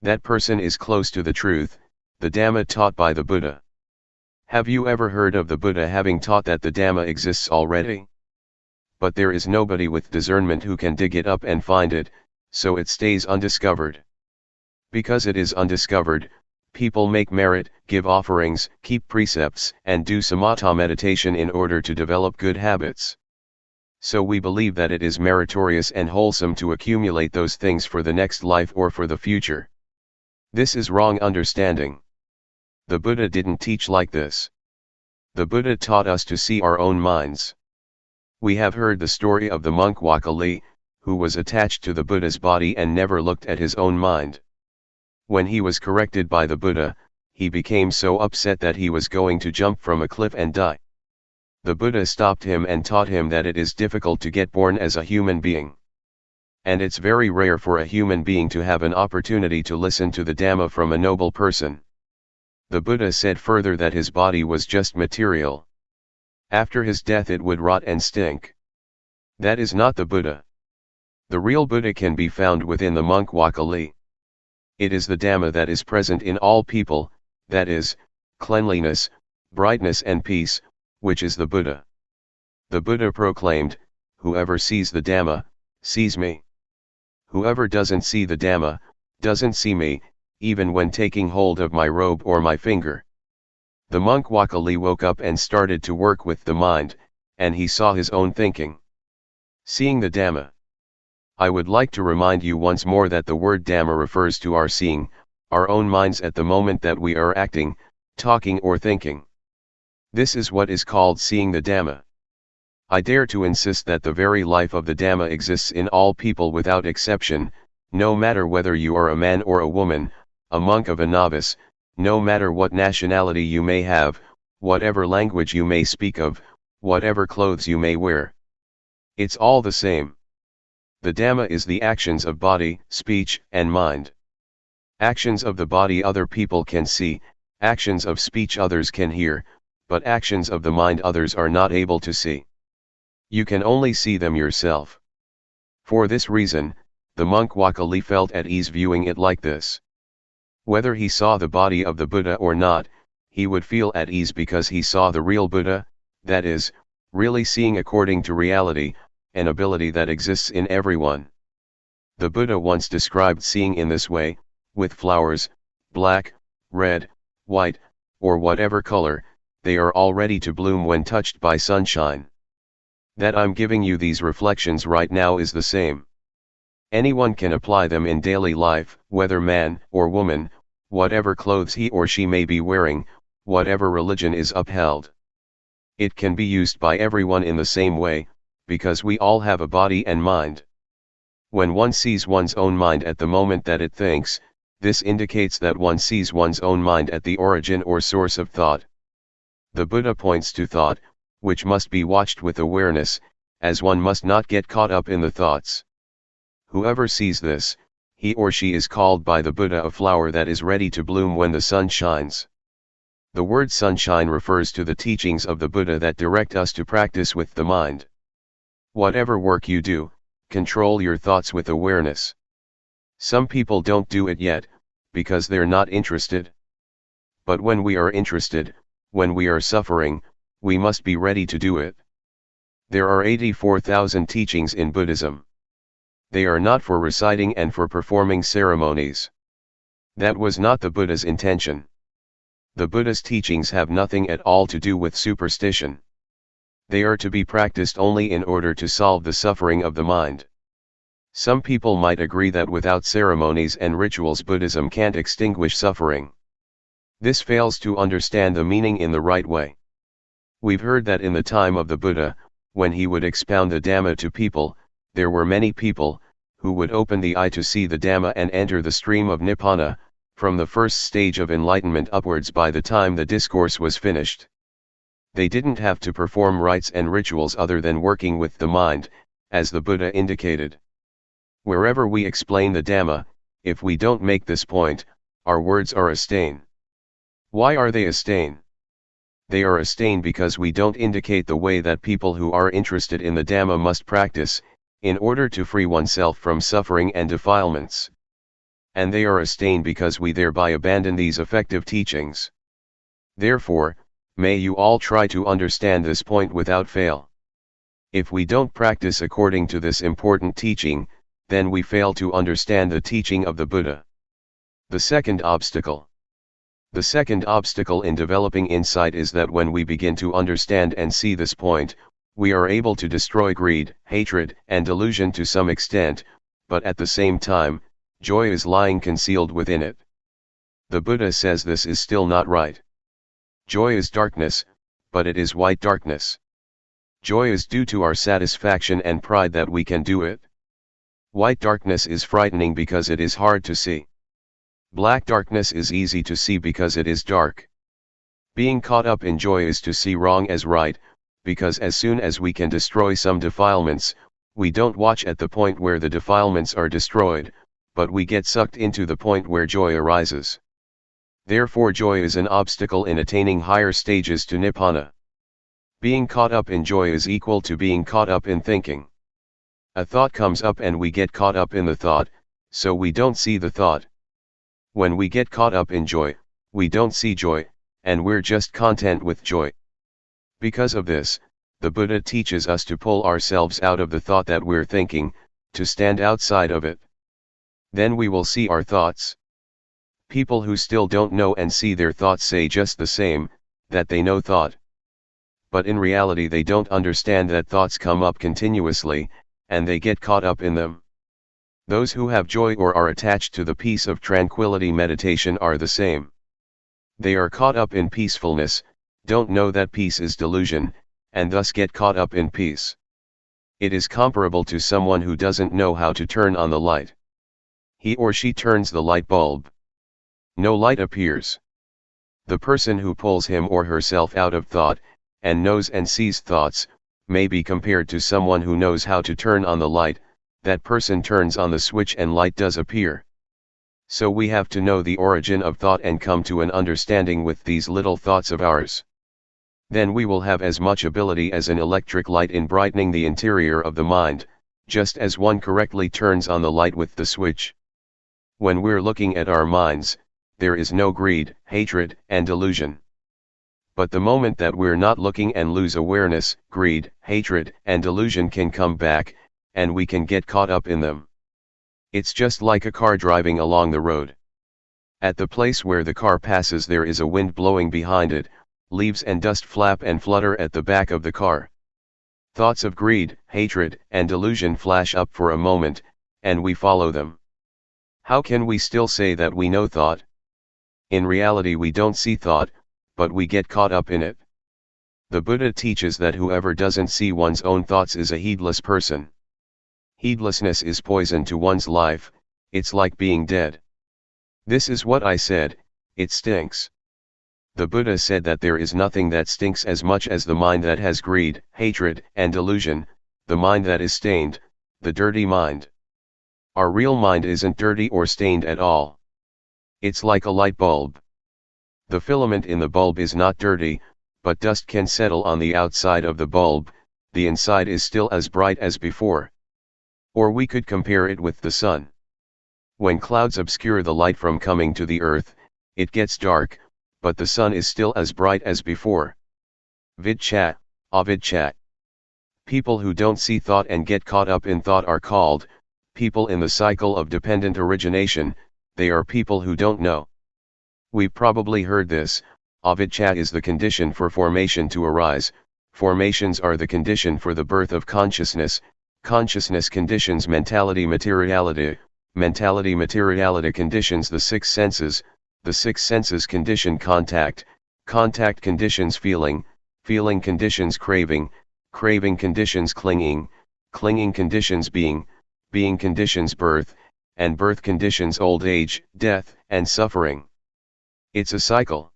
That person is close to the truth, the Dhamma taught by the Buddha. Have you ever heard of the Buddha having taught that the Dhamma exists already? But there is nobody with discernment who can dig it up and find it, so it stays undiscovered. Because it is undiscovered, people make merit, give offerings, keep precepts, and do samatha meditation in order to develop good habits. So we believe that it is meritorious and wholesome to accumulate those things for the next life or for the future. This is wrong understanding. The Buddha didn't teach like this. The Buddha taught us to see our own minds. We have heard the story of the monk Wakali, who was attached to the Buddha's body and never looked at his own mind. When he was corrected by the Buddha, he became so upset that he was going to jump from a cliff and die. The Buddha stopped him and taught him that it is difficult to get born as a human being. And it's very rare for a human being to have an opportunity to listen to the Dhamma from a noble person. The Buddha said further that his body was just material. After his death it would rot and stink. That is not the Buddha. The real Buddha can be found within the monk Wakali. It is the Dhamma that is present in all people, that is, cleanliness, brightness and peace, which is the Buddha. The Buddha proclaimed, "Whoever sees the Dhamma, sees me. Whoever doesn't see the Dhamma, doesn't see me, even when taking hold of my robe or my finger." The monk Wakali woke up and started to work with the mind, and he saw his own thinking. Seeing the Dhamma. I would like to remind you once more that the word Dhamma refers to our seeing, our own minds at the moment that we are acting, talking or thinking. This is what is called seeing the Dhamma. I dare to insist that the very life of the Dhamma exists in all people without exception, no matter whether you are a man or a woman, a monk or a novice, no matter what nationality you may have, whatever language you may speak of, whatever clothes you may wear. It's all the same. The Dhamma is the actions of body, speech, and mind. Actions of the body other people can see, actions of speech others can hear, but actions of the mind others are not able to see. You can only see them yourself. For this reason, the monk Wakali felt at ease viewing it like this. Whether he saw the body of the Buddha or not, he would feel at ease because he saw the real Buddha, that is, really seeing according to reality, an ability that exists in everyone. The Buddha once described seeing in this way, with flowers, black, red, white, or whatever color, they are all ready to bloom when touched by sunshine. That I'm giving you these reflections right now is the same. Anyone can apply them in daily life, whether man or woman, whatever clothes he or she may be wearing, whatever religion is upheld. It can be used by everyone in the same way, because we all have a body and mind. When one sees one's own mind at the moment that it thinks, this indicates that one sees one's own mind at the origin or source of thought. The Buddha points to thought, which must be watched with awareness, as one must not get caught up in the thoughts. Whoever sees this, he or she is called by the Buddha a flower that is ready to bloom when the sun shines. The word sunshine refers to the teachings of the Buddha that direct us to practice with the mind. Whatever work you do, control your thoughts with awareness. Some people don't do it yet, because they're not interested. But when we are interested, when we are suffering, we must be ready to do it. There are 84,000 teachings in Buddhism. They are not for reciting and for performing ceremonies. That was not the Buddha's intention. The Buddha's teachings have nothing at all to do with superstition. They are to be practiced only in order to solve the suffering of the mind. Some people might agree that without ceremonies and rituals Buddhism can't extinguish suffering. This fails to understand the meaning in the right way. We've heard that in the time of the Buddha, when he would expound the Dhamma to people, there were many people, who would open the eye to see the Dhamma and enter the stream of Nibbana, from the first stage of enlightenment upwards by the time the discourse was finished. They didn't have to perform rites and rituals other than working with the mind, as the Buddha indicated. Wherever we explain the Dhamma, if we don't make this point, our words are a stain. Why are they a stain? They are a stain because we don't indicate the way that people who are interested in the Dhamma must practice, in order to free oneself from suffering and defilements. And they are a stain because we thereby abandon these effective teachings. Therefore, may you all try to understand this point without fail. If we don't practice according to this important teaching, then we fail to understand the teaching of the Buddha. The second obstacle. The second obstacle in developing insight is that when we begin to understand and see this point, we are able to destroy greed, hatred, and delusion to some extent, but at the same time, joy is lying concealed within it. The Buddha says this is still not right. Joy is darkness, but it is white darkness. Joy is due to our satisfaction and pride that we can do it. White darkness is frightening because it is hard to see. Black darkness is easy to see because it is dark. Being caught up in joy is to see wrong as right, because as soon as we can destroy some defilements, we don't watch at the point where the defilements are destroyed, but we get sucked into the point where joy arises. Therefore joy is an obstacle in attaining higher stages to Nibbana. Being caught up in joy is equal to being caught up in thinking. A thought comes up and we get caught up in the thought, so we don't see the thought. When we get caught up in joy, we don't see joy, and we're just content with joy. Because of this, the Buddha teaches us to pull ourselves out of the thought that we're thinking, to stand outside of it. Then we will see our thoughts. People who still don't know and see their thoughts say just the same, that they know thought. But in reality they don't understand that thoughts come up continuously, and they get caught up in them. Those who have joy or are attached to the peace of tranquility meditation are the same. They are caught up in peacefulness, don't know that peace is delusion, and thus get caught up in peace. It is comparable to someone who doesn't know how to turn on the light. He or she turns the light bulb. No light appears. The person who pulls him or herself out of thought, and knows and sees thoughts, may be compared to someone who knows how to turn on the light. That person turns on the switch and light does appear. So we have to know the origin of thought and come to an understanding with these little thoughts of ours. Then we will have as much ability as an electric light in brightening the interior of the mind, just as one correctly turns on the light with the switch. When we're looking at our minds, there is no greed, hatred, and delusion. But the moment that we're not looking and lose awareness, greed, hatred, and delusion can come back, and we can get caught up in them. It's just like a car driving along the road. At the place where the car passes there is a wind blowing behind it, leaves and dust flap and flutter at the back of the car. Thoughts of greed, hatred, and delusion flash up for a moment, and we follow them. How can we still say that we know thought? In reality we don't see thought, but we get caught up in it. The Buddha teaches that whoever doesn't see one's own thoughts is a heedless person. Heedlessness is poison to one's life, it's like being dead. This is what I said, it stinks. The Buddha said that there is nothing that stinks as much as the mind that has greed, hatred, and delusion, the mind that is stained, the dirty mind. Our real mind isn't dirty or stained at all. It's like a light bulb. The filament in the bulb is not dirty, but dust can settle on the outside of the bulb, the inside is still as bright as before. Or we could compare it with the sun. When clouds obscure the light from coming to the earth, it gets dark, but the sun is still as bright as before. Vidchat, avidchat. People who don't see thought and get caught up in thought are called people in the cycle of dependent origination, they are people who don't know. We've probably heard this, avidchat is the condition for formation to arise, formations are the condition for the birth of consciousness, consciousness conditions mentality materiality, mentality materiality conditions the six senses, the six senses condition contact, contact conditions feeling, feeling conditions craving, craving conditions clinging, clinging conditions being, being conditions birth, and birth conditions old age, death, and suffering. It's a cycle.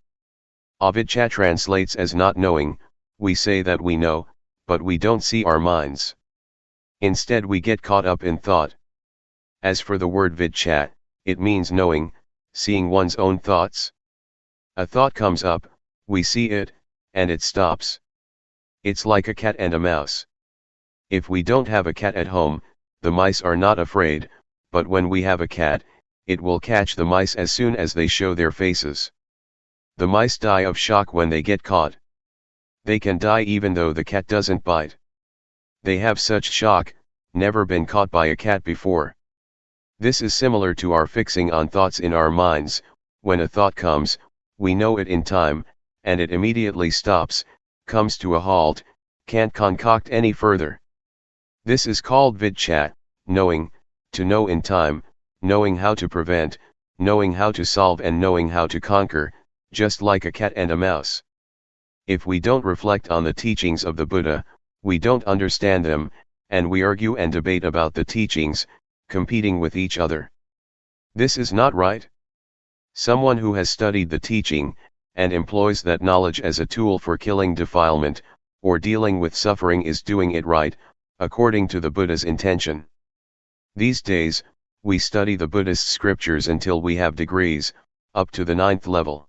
Avidchat translates as not knowing, we say that we know, but we don't see our minds. Instead we get caught up in thought. As for the word vidchat, it means knowing, seeing one's own thoughts. A thought comes up, we see it, and it stops. It's like a cat and a mouse. If we don't have a cat at home, the mice are not afraid, but when we have a cat, it will catch the mice as soon as they show their faces. The mice die of shock when they get caught. They can die even though the cat doesn't bite. They have such shock, never been caught by a cat before. This is similar to our fixing on thoughts in our minds. When a thought comes, we know it in time, and it immediately stops, comes to a halt, can't concoct any further. This is called vidchat, knowing, to know in time, knowing how to prevent, knowing how to solve and knowing how to conquer, just like a cat and a mouse. If we don't reflect on the teachings of the Buddha, we don't understand them, and we argue and debate about the teachings, competing with each other. This is not right. Someone who has studied the teaching, and employs that knowledge as a tool for killing defilement, or dealing with suffering is doing it right, according to the Buddha's intention. These days, we study the Buddhist scriptures until we have degrees, up to the 9th level.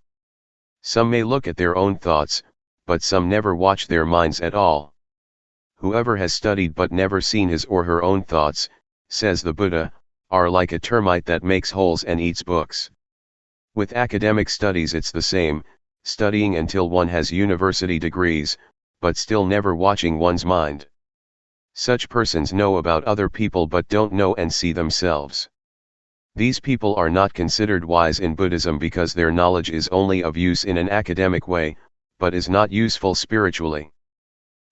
Some may look at their own thoughts, but some never watch their minds at all. Whoever has studied but never seen his or her own thoughts, says the Buddha, are like a termite that makes holes and eats books. With academic studies it's the same, studying until one has university degrees, but still never watching one's mind. Such persons know about other people but don't know and see themselves. These people are not considered wise in Buddhism because their knowledge is only of use in an academic way, but is not useful spiritually.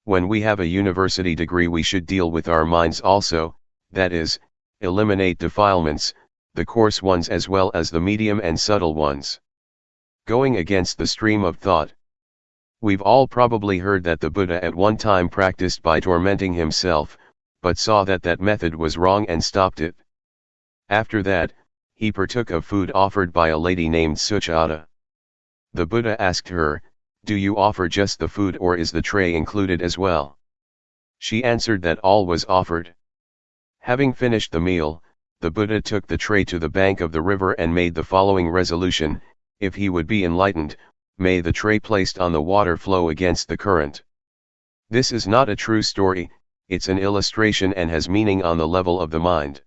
When we have a university degree we should deal with our minds also, that is, eliminate defilements, the coarse ones as well as the medium and subtle ones. Going against the stream of thought. We've all probably heard that the Buddha at one time practiced by tormenting himself, but saw that that method was wrong and stopped it. After that, he partook of food offered by a lady named Suchata. The Buddha asked her, "Do you offer just the food or is the tray included as well?" She answered that all was offered. Having finished the meal, the Buddha took the tray to the bank of the river and made the following resolution: if he would be enlightened, may the tray placed on the water flow against the current. This is not a true story, it's an illustration and has meaning on the level of the mind.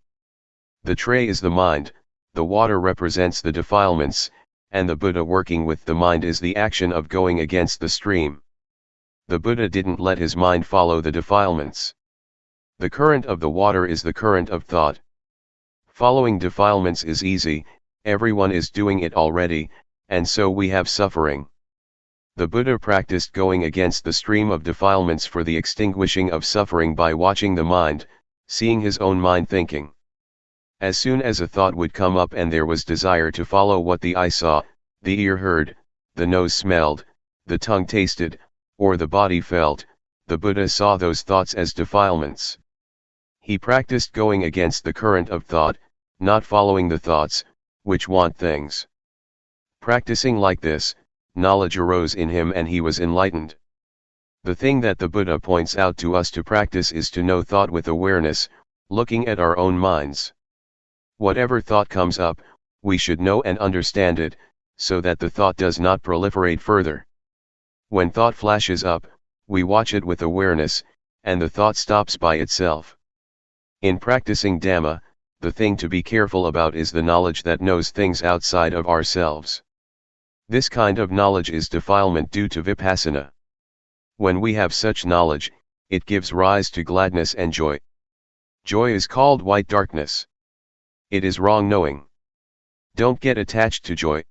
The tray is the mind, the water represents the defilements, and the Buddha working with the mind is the action of going against the stream. The Buddha didn't let his mind follow the defilements. The current of the water is the current of thought. Following defilements is easy, everyone is doing it already, and so we have suffering. The Buddha practiced going against the stream of defilements for the extinguishing of suffering by watching the mind, seeing his own mind thinking. As soon as a thought would come up and there was desire to follow what the eye saw, the ear heard, the nose smelled, the tongue tasted, or the body felt, the Buddha saw those thoughts as defilements. He practiced going against the current of thought, not following the thoughts, which want things. Practicing like this, knowledge arose in him and he was enlightened. The thing that the Buddha points out to us to practice is to know thought with awareness, looking at our own minds. Whatever thought comes up, we should know and understand it, so that the thought does not proliferate further. When thought flashes up, we watch it with awareness, and the thought stops by itself. In practicing Dhamma, the thing to be careful about is the knowledge that knows things outside of ourselves. This kind of knowledge is defilement due to Vipassana. When we have such knowledge, it gives rise to gladness and joy. Joy is called white darkness. It is wrong knowing. Don't get attached to joy.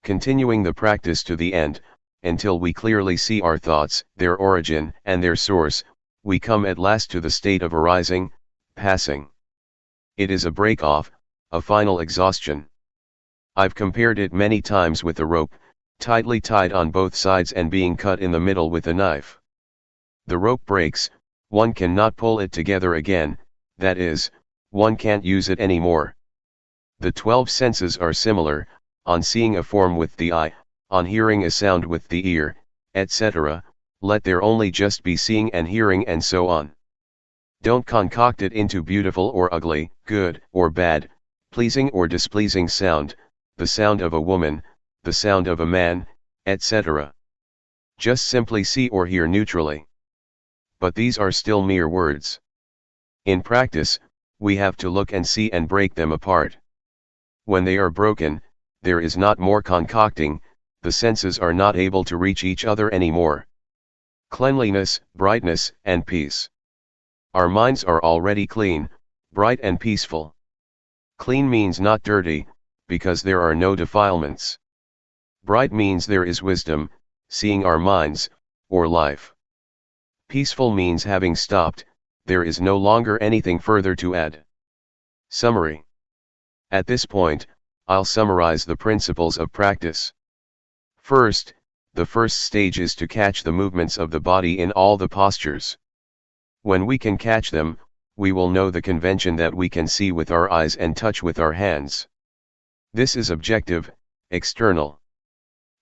Continuing the practice to the end, until we clearly see our thoughts, their origin, and their source, we come at last to the state of arising, passing. It is a break-off, a final exhaustion. I've compared it many times with a rope, tightly tied on both sides and being cut in the middle with a knife. The rope breaks, one cannot pull it together again, that is, one can't use it anymore. The 12 senses are similar, on seeing a form with the eye, on hearing a sound with the ear, etc., let there only just be seeing and hearing and so on. Don't concoct it into beautiful or ugly, good or bad, pleasing or displeasing sound, the sound of a woman, the sound of a man, etc. Just simply see or hear neutrally. But these are still mere words. In practice, we have to look and see and break them apart. When they are broken, there is not more concocting, the senses are not able to reach each other anymore. Cleanliness, brightness, and peace. Our minds are already clean, bright and peaceful. Clean means not dirty, because there are no defilements. Bright means there is wisdom, seeing our minds, or life. Peaceful means having stopped, there is no longer anything further to add. Summary. At this point, I'll summarize the principles of practice. First, the first stage is to catch the movements of the body in all the postures. When we can catch them, we will know the convention that we can see with our eyes and touch with our hands. This is objective, external.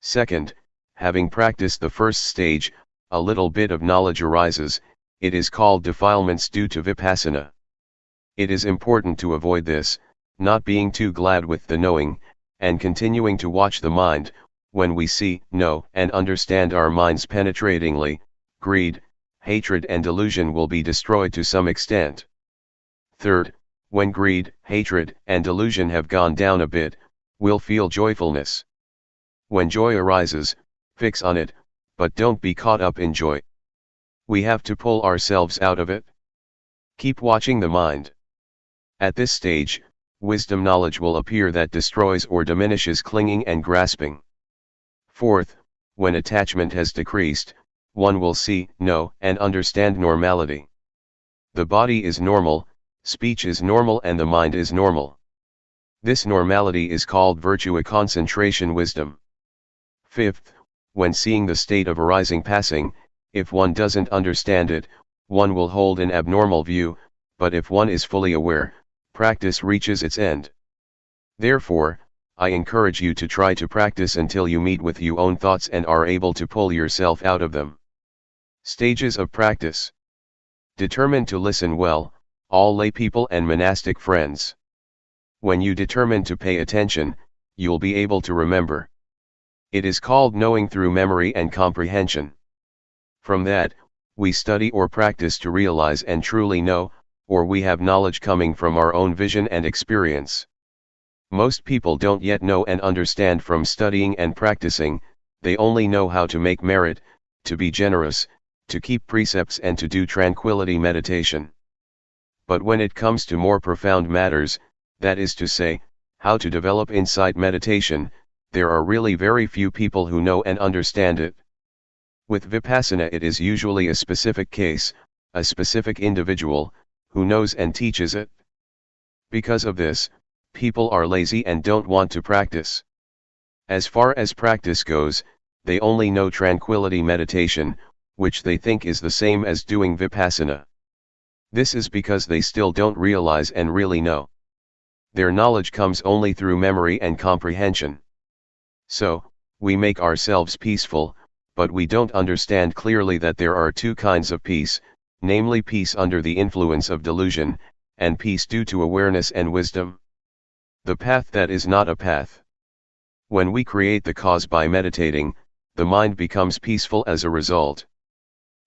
Second, having practiced the first stage, a little bit of knowledge arises, it is called defilements due to Vipassana. It is important to avoid this, not being too glad with the knowing, and continuing to watch the mind. When we see, know, and understand our minds penetratingly, greed, hatred and delusion will be destroyed to some extent. Third, when greed, hatred, and delusion have gone down a bit, we'll feel joyfulness. When joy arises, fix on it, but don't be caught up in joy. We have to pull ourselves out of it. Keep watching the mind. At this stage, wisdom knowledge will appear that destroys or diminishes clinging and grasping. Fourth, when attachment has decreased, one will see, know, and understand normality. The body is normal, speech is normal, and the mind is normal. This normality is called virtue concentration wisdom. Fifth, when seeing the state of arising passing, if one doesn't understand it, one will hold an abnormal view, but if one is fully aware, practice reaches its end. Therefore, I encourage you to try to practice until you meet with your own thoughts and are able to pull yourself out of them. Stages of practice. Determine to listen well, all lay people and monastic friends. When you determine to pay attention, you'll be able to remember. It is called knowing through memory and comprehension. From that, we study or practice to realize and truly know, or we have knowledge coming from our own vision and experience. Most people don't yet know and understand from studying and practicing, they only know how to make merit, to be generous, to keep precepts and to do tranquility meditation. But when it comes to more profound matters, that is to say, how to develop insight meditation, there are really very few people who know and understand it. With Vipassana it is usually a specific case, a specific individual, who knows and teaches it. Because of this, people are lazy and don't want to practice. As far as practice goes, they only know tranquility meditation, which they think is the same as doing Vipassana. This is because they still don't realize and really know. Their knowledge comes only through memory and comprehension. So, we make ourselves peaceful, but we don't understand clearly that there are two kinds of peace, namely peace under the influence of delusion, and peace due to awareness and wisdom. The path that is not a path. When we create the cause by meditating, the mind becomes peaceful as a result.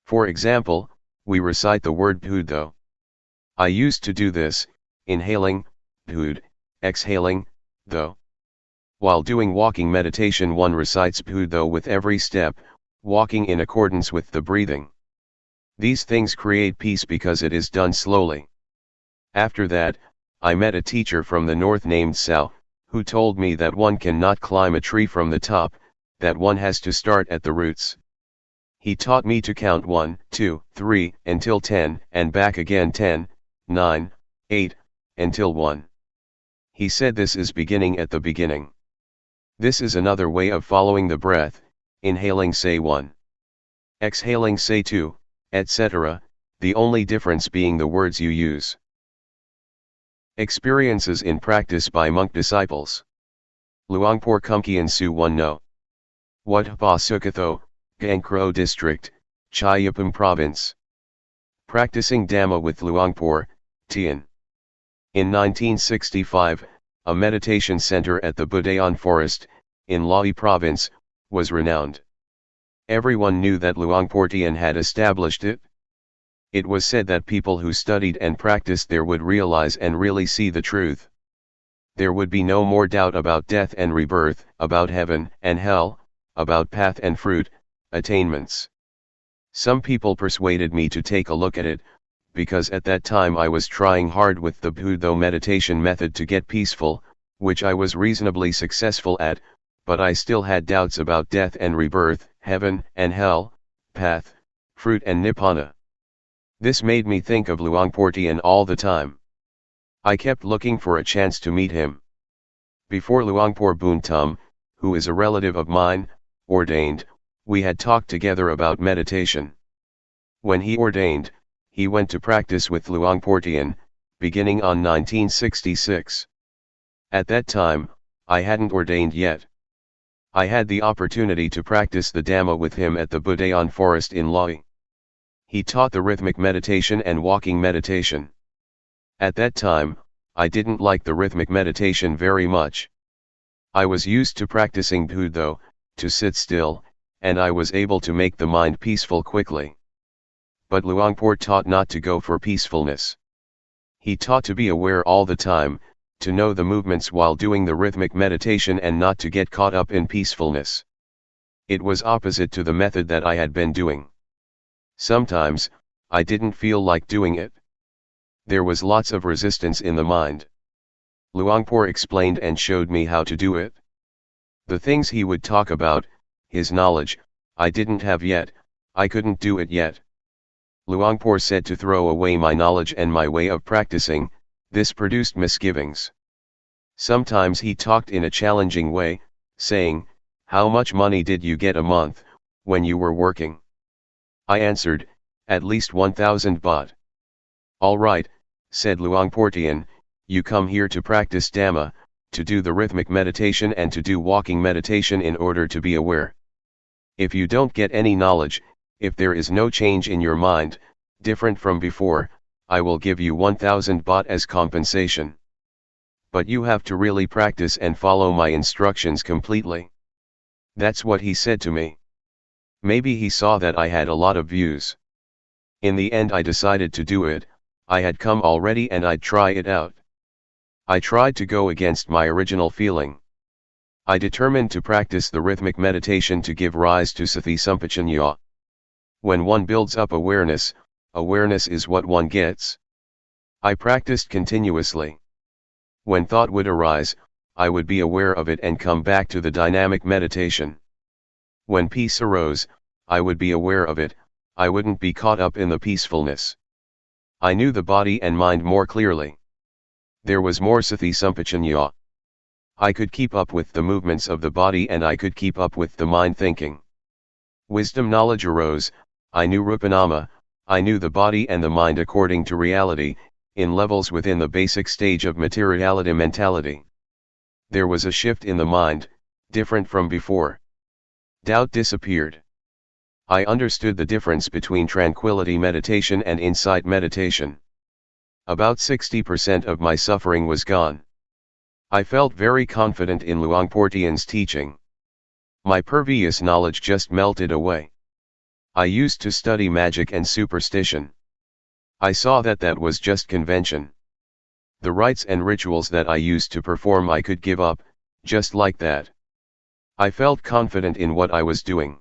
For example, we recite the word Buddho. I used to do this, inhaling, Bud, exhaling, Tho. While doing walking meditation one recites Buddho with every step, walking in accordance with the breathing. These things create peace because it is done slowly. After that, I met a teacher from the north named Sao, who told me that one cannot climb a tree from the top, that one has to start at the roots. He taught me to count 1, 2, 3, until 10, and back again 10, 9, 8, until 1. He said this is beginning at the beginning. This is another way of following the breath, inhaling say 1. Exhaling say 2, etc., the only difference being the words you use. Experiences in practice by monk disciples. Luangpor Teean Su 1 No. Wat Pa Sukatho, Gangkro District, Chayapum Province. Practicing Dhamma with Luangpor Teean. In 1965, a meditation center at the Budayan Forest, in Lae Province, was renowned. Everyone knew that Luangpor Teean had established it. It was said that people who studied and practiced there would realize and really see the truth. There would be no more doubt about death and rebirth, about heaven and hell, about path and fruit, attainments. Some people persuaded me to take a look at it, because at that time I was trying hard with the Buddho meditation method to get peaceful, which I was reasonably successful at, but I still had doubts about death and rebirth, heaven and hell, path, fruit and nibbana. This made me think of Luangpor Teean all the time. I kept looking for a chance to meet him. Before Luangpor Buntum, who is a relative of mine, ordained, we had talked together about meditation. When he ordained, he went to practice with Luangpor Teean, beginning on 1966. At that time, I hadn't ordained yet. I had the opportunity to practice the Dhamma with him at the Budayan Forest in Lae. He taught the rhythmic meditation and walking meditation. At that time, I didn't like the rhythmic meditation very much. I was used to practicing Buddho, to sit still, and I was able to make the mind peaceful quickly. But Luangpor taught not to go for peacefulness. He taught to be aware all the time, to know the movements while doing the rhythmic meditation and not to get caught up in peacefulness. It was opposite to the method that I had been doing. Sometimes, I didn't feel like doing it. There was lots of resistance in the mind. Luangpor explained and showed me how to do it. The things he would talk about, his knowledge, I didn't have yet, I couldn't do it yet. Luangpor said to throw away my knowledge and my way of practicing, this produced misgivings. Sometimes he talked in a challenging way, saying, "How much money did you get a month, when you were working?" I answered, "At least 1,000 baht." "All right," said Luangpor Teean, "you come here to practice Dhamma, to do the rhythmic meditation and to do walking meditation in order to be aware. If you don't get any knowledge, if there is no change in your mind, different from before, I will give you 1,000 baht as compensation. But you have to really practice and follow my instructions completely." That's what he said to me. Maybe he saw that I had a lot of views. In the end I decided to do it. I had come already and I'd try it out. I tried to go against my original feeling. I determined to practice the rhythmic meditation to give rise to sati sampajanya. When one builds up awareness, awareness is what one gets. I practiced continuously. When thought would arise, I would be aware of it and come back to the dynamic meditation. When peace arose, I would be aware of it, I wouldn't be caught up in the peacefulness. I knew the body and mind more clearly. There was more sati sampajanya. I could keep up with the movements of the body and I could keep up with the mind thinking. Wisdom knowledge arose, I knew rupanama, I knew the body and the mind according to reality, in levels within the basic stage of materiality mentality. There was a shift in the mind, different from before. Doubt disappeared. I understood the difference between tranquility meditation and insight meditation. About 60% of my suffering was gone. I felt very confident in Luangpor Teean's teaching. My previous knowledge just melted away. I used to study magic and superstition. I saw that that was just convention. The rites and rituals that I used to perform I could give up, just like that. I felt confident in what I was doing.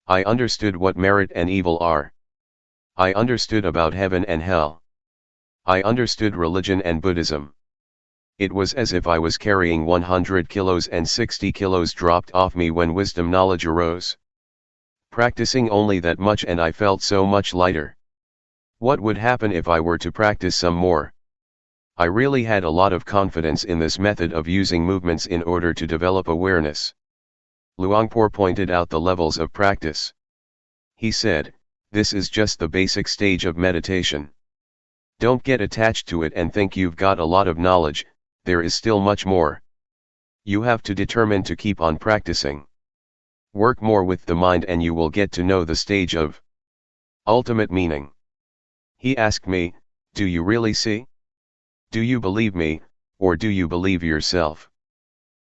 I understood what merit and evil are. I understood about heaven and hell. I understood religion and Buddhism. It was as if I was carrying 100 kilos and 60 kilos dropped off me when wisdom knowledge arose. Practicing only that much and I felt so much lighter. What would happen if I were to practice some more? I really had a lot of confidence in this method of using movements in order to develop awareness. Luangpor pointed out the levels of practice. He said, this is just the basic stage of meditation. Don't get attached to it and think you've got a lot of knowledge, there is still much more. You have to determine to keep on practicing. Work more with the mind and you will get to know the stage of ultimate meaning. He asked me, do you really see? Do you believe me, or do you believe yourself?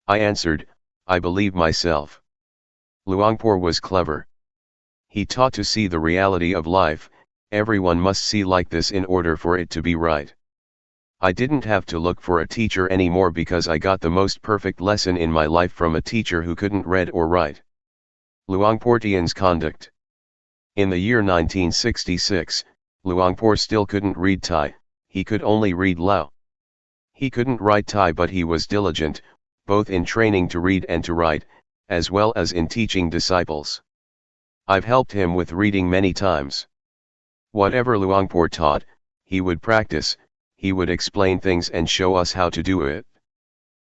I answered, I believe myself. Luangpor was clever. He taught to see the reality of life, everyone must see like this in order for it to be right. I didn't have to look for a teacher anymore because I got the most perfect lesson in my life from a teacher who couldn't read or write. Luangpor Teean's conduct. In the year 1966, Luangpor still couldn't read Thai, he could only read Lao. He couldn't write Thai but he was diligent, both in training to read and to write, as well as in teaching disciples. I've helped him with reading many times. Whatever Luangpor taught, he would practice, he would explain things and show us how to do it.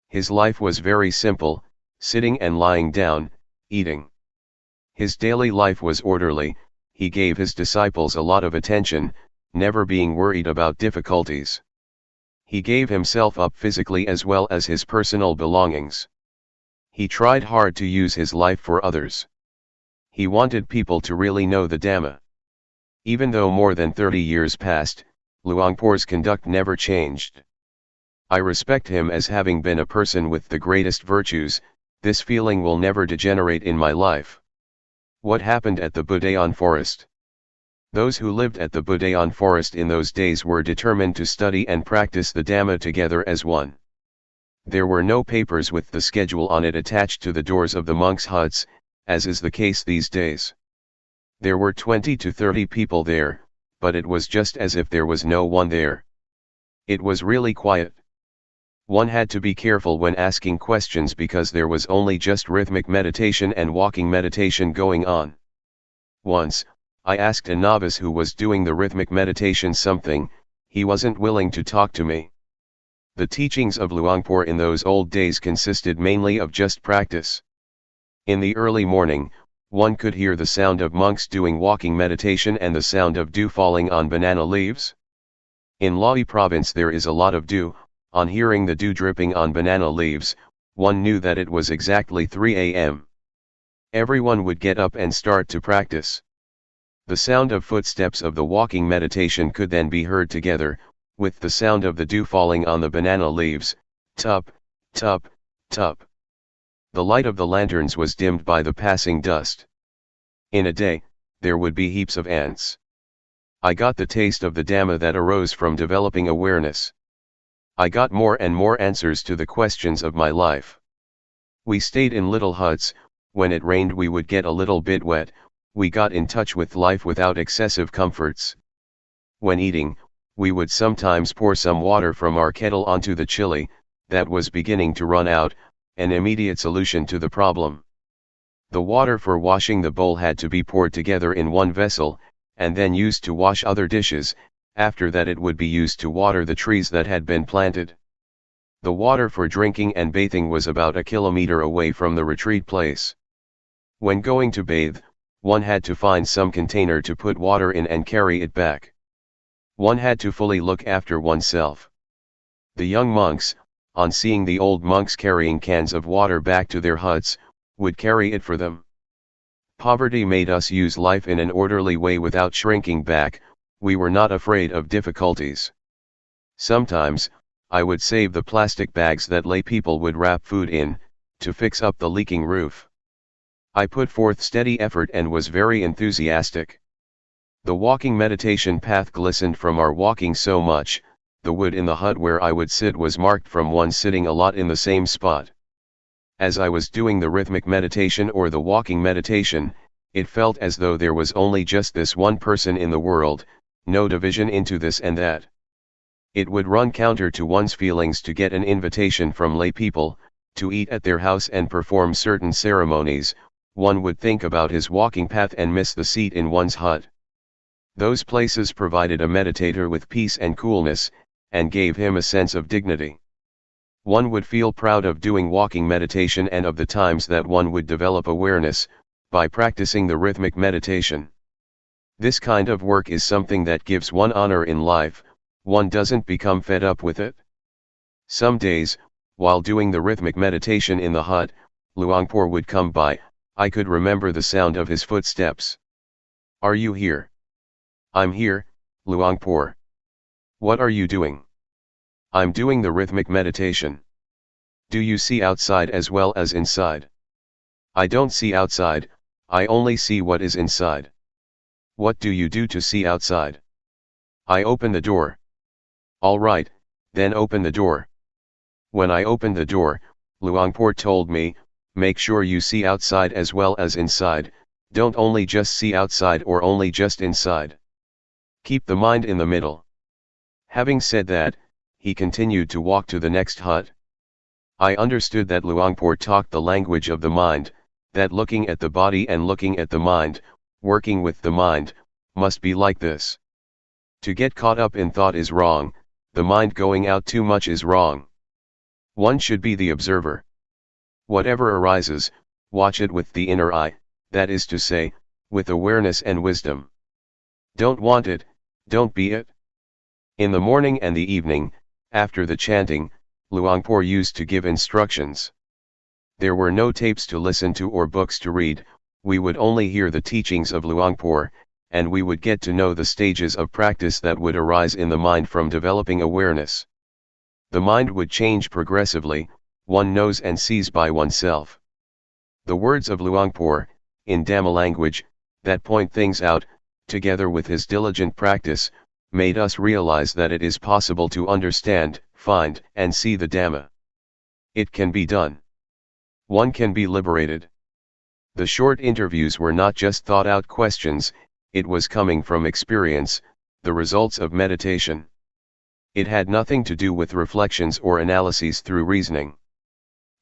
His life was very simple, sitting and lying down, eating. His daily life was orderly, he gave his disciples a lot of attention, never being worried about difficulties. He gave himself up physically as well as his personal belongings. He tried hard to use his life for others. He wanted people to really know the Dhamma. Even though more than 30 years passed, Luangpor's conduct never changed. I respect him as having been a person with the greatest virtues, this feeling will never degenerate in my life. What happened at the Budayan forest? Those who lived at the Budayan forest in those days were determined to study and practice the Dhamma together as one. There were no papers with the schedule on it attached to the doors of the monks' huts, as is the case these days. There were 20 to 30 people there, but it was just as if there was no one there. It was really quiet. One had to be careful when asking questions because there was only just rhythmic meditation and walking meditation going on. Once, I asked a novice who was doing the rhythmic meditation something, he wasn't willing to talk to me. The teachings of Luangpor in those old days consisted mainly of just practice. In the early morning, one could hear the sound of monks doing walking meditation and the sound of dew falling on banana leaves. In Lae province there is a lot of dew, on hearing the dew dripping on banana leaves, one knew that it was exactly 3 a.m. Everyone would get up and start to practice. The sound of footsteps of the walking meditation could then be heard together, with the sound of the dew falling on the banana leaves, tup, tup, tup. The light of the lanterns was dimmed by the passing dust. In a day, there would be heaps of ants. I got the taste of the Dhamma that arose from developing awareness. I got more and more answers to the questions of my life. We stayed in little huts. When it rained we would get a little bit wet. We got in touch with life without excessive comforts. When eating, we would sometimes pour some water from our kettle onto the chili that was beginning to run out, an immediate solution to the problem. The water for washing the bowl had to be poured together in one vessel, and then used to wash other dishes. After that it would be used to water the trees that had been planted. The water for drinking and bathing was about a kilometer away from the retreat place. When going to bathe, one had to find some container to put water in and carry it back. One had to fully look after oneself. The young monks, on seeing the old monks carrying cans of water back to their huts, would carry it for them. Poverty made us use life in an orderly way without shrinking back. We were not afraid of difficulties. Sometimes, I would save the plastic bags that lay people would wrap food in, to fix up the leaking roof. I put forth steady effort and was very enthusiastic. The walking meditation path glistened from our walking so much. The wood in the hut where I would sit was marked from one sitting a lot in the same spot. As I was doing the rhythmic meditation or the walking meditation, it felt as though there was only just this one person in the world, no division into this and that. It would run counter to one's feelings to get an invitation from lay people, to eat at their house and perform certain ceremonies. One would think about his walking path and miss the seat in one's hut. Those places provided a meditator with peace and coolness, and gave him a sense of dignity. One would feel proud of doing walking meditation and of the times that one would develop awareness, by practicing the rhythmic meditation. This kind of work is something that gives one honor in life. One doesn't become fed up with it. Some days, while doing the rhythmic meditation in the hut, Luangpor would come by. I could remember the sound of his footsteps. "Are you here?" "I'm here, Luangpor." "What are you doing?" "I'm doing the rhythmic meditation." "Do you see outside as well as inside?" "I don't see outside, I only see what is inside." "What do you do to see outside?" "I open the door." "All right, then open the door." When I opened the door, Luangpor told me, "Make sure you see outside as well as inside, don't only just see outside or only just inside. Keep the mind in the middle." Having said that, he continued to walk to the next hut. I understood that Luangpor talked the language of the mind, that looking at the body and looking at the mind, working with the mind, must be like this. To get caught up in thought is wrong, the mind going out too much is wrong. One should be the observer. Whatever arises, watch it with the inner eye, that is to say, with awareness and wisdom. Don't want it, don't be it. In the morning and the evening, after the chanting, Luangpor used to give instructions. There were no tapes to listen to or books to read, we would only hear the teachings of Luangpor, and we would get to know the stages of practice that would arise in the mind from developing awareness. The mind would change progressively, one knows and sees by oneself. The words of Luangpor, in Dhamma language, that point things out, together with his diligent practice, made us realize that it is possible to understand, find, and see the Dhamma. It can be done. One can be liberated. The short interviews were not just thought-out questions, it was coming from experience, the results of meditation. It had nothing to do with reflections or analyses through reasoning.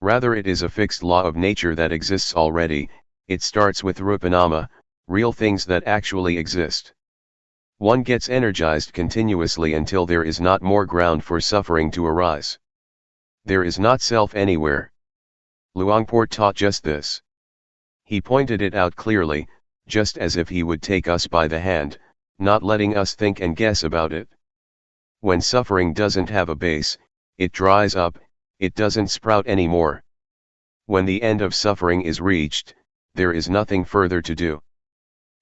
Rather, it is a fixed law of nature that exists already. It starts with rupanama, real things that actually exist. One gets energized continuously until there is not more ground for suffering to arise. There is not self anywhere. Luangpor taught just this. He pointed it out clearly, just as if he would take us by the hand, not letting us think and guess about it. When suffering doesn't have a base, it dries up, it doesn't sprout anymore. When the end of suffering is reached, there is nothing further to do.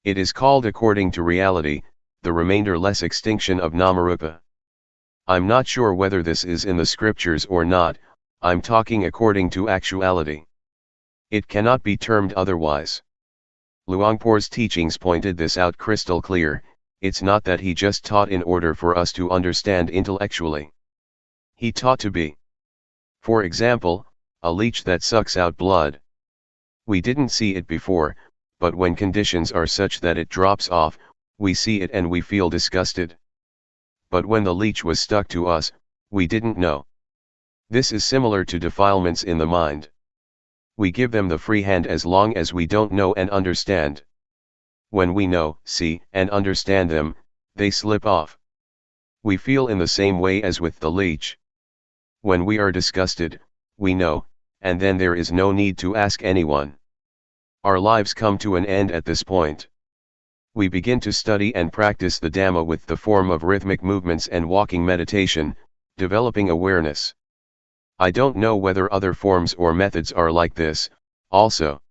It is called according to reality, the remainder-less extinction of Namarupa. I'm not sure whether this is in the scriptures or not, I'm talking according to actuality. It cannot be termed otherwise. Luangpor's teachings pointed this out crystal clear. It's not that he just taught in order for us to understand intellectually. He taught to be, for example, a leech that sucks out blood. We didn't see it before, but when conditions are such that it drops off, we see it and we feel disgusted. But when the leech was stuck to us, we didn't know. This is similar to defilements in the mind. We give them the free hand as long as we don't know and understand. When we know, see, and understand them, they slip off. We feel in the same way as with the leech. When we are disgusted, we know, and then there is no need to ask anyone. Our lives come to an end at this point. We begin to study and practice the Dhamma with the form of rhythmic movements and walking meditation, developing awareness. I don't know whether other forms or methods are like this, also.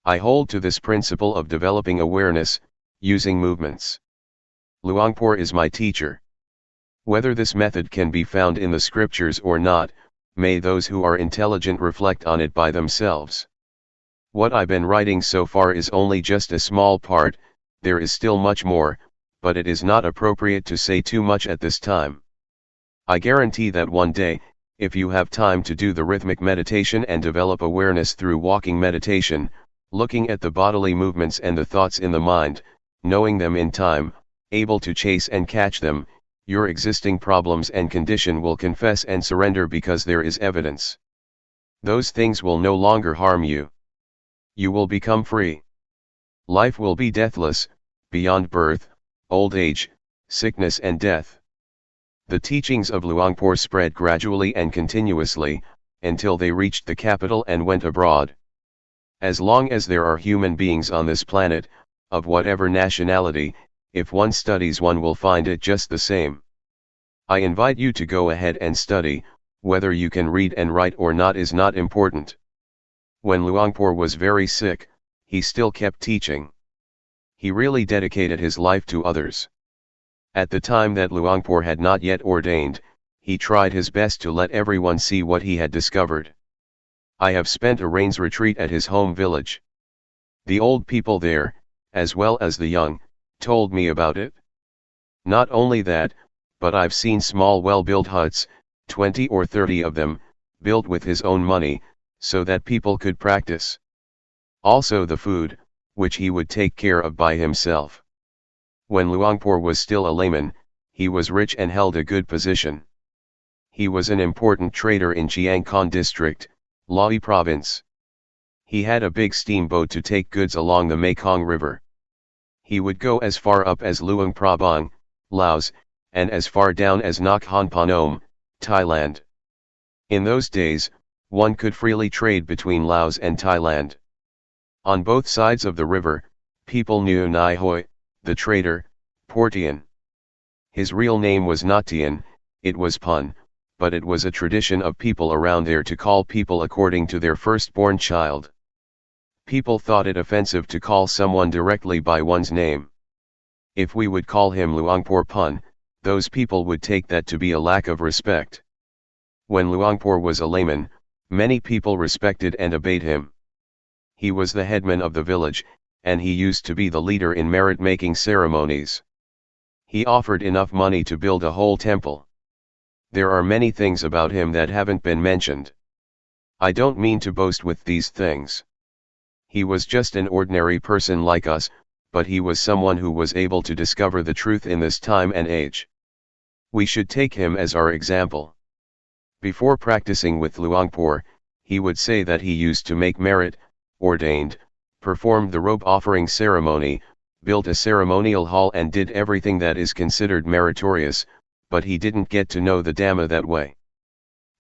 I hold to this principle of developing awareness, using movements. Luangpor is my teacher. Whether this method can be found in the scriptures or not, may those who are intelligent reflect on it by themselves. What I've been writing so far is only just a small part, there is still much more, but it is not appropriate to say too much at this time. I guarantee that one day, if you have time to do the rhythmic meditation and develop awareness through walking meditation, looking at the bodily movements and the thoughts in the mind, knowing them in time, able to chase and catch them, your existing problems and condition will confess and surrender because there is evidence. Those things will no longer harm you. You will become free. Life will be deathless, beyond birth, old age, sickness and death. The teachings of Luangpor spread gradually and continuously, until they reached the capital and went abroad. As long as there are human beings on this planet, of whatever nationality, if one studies one will find it just the same. I invite you to go ahead and study, whether you can read and write or not is not important. When Luangpor was very sick, he still kept teaching. He really dedicated his life to others. At the time that Luangpor had not yet ordained, he tried his best to let everyone see what he had discovered. I have spent a rains retreat at his home village. The old people there, as well as the young, told me about it. Not only that, but I've seen small well-built huts, 20 or 30 of them, built with his own money, so that people could practice. Also the food, which he would take care of by himself. When Luangpor was still a layman, he was rich and held a good position. He was an important trader in Chiang Khon district, Lae province. He had a big steamboat to take goods along the Mekong River. He would go as far up as Luang Prabang, Laos, and as far down as Nakhon Phanom, Thailand. In those days, one could freely trade between Laos and Thailand. On both sides of the river, people knew Nai Hoi, the trader, Teean. His real name was not Teean, it was Pun, but it was a tradition of people around there to call people according to their firstborn child. People thought it offensive to call someone directly by one's name. If we would call him Luangpor Pun, those people would take that to be a lack of respect. When Luangpor was a layman, many people respected and obeyed him. He was the headman of the village, and he used to be the leader in merit-making ceremonies. He offered enough money to build a whole temple. There are many things about him that haven't been mentioned. I don't mean to boast with these things. He was just an ordinary person like us, but he was someone who was able to discover the truth in this time and age. We should take him as our example. Before practicing with Luangpor, he would say that he used to make merit, ordained, performed the robe offering ceremony, built a ceremonial hall and did everything that is considered meritorious, but he didn't get to know the Dhamma that way.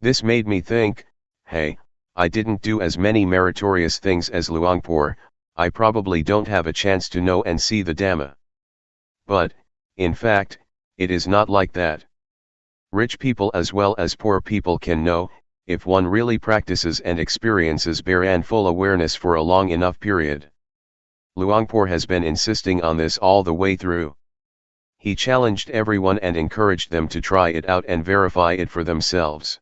This made me think, hey, I didn't do as many meritorious things as Luangpor, I probably don't have a chance to know and see the Dhamma. But, in fact, it is not like that. Rich people as well as poor people can know, if one really practices and experiences bare and full awareness for a long enough period. Luangpor has been insisting on this all the way through. He challenged everyone and encouraged them to try it out and verify it for themselves.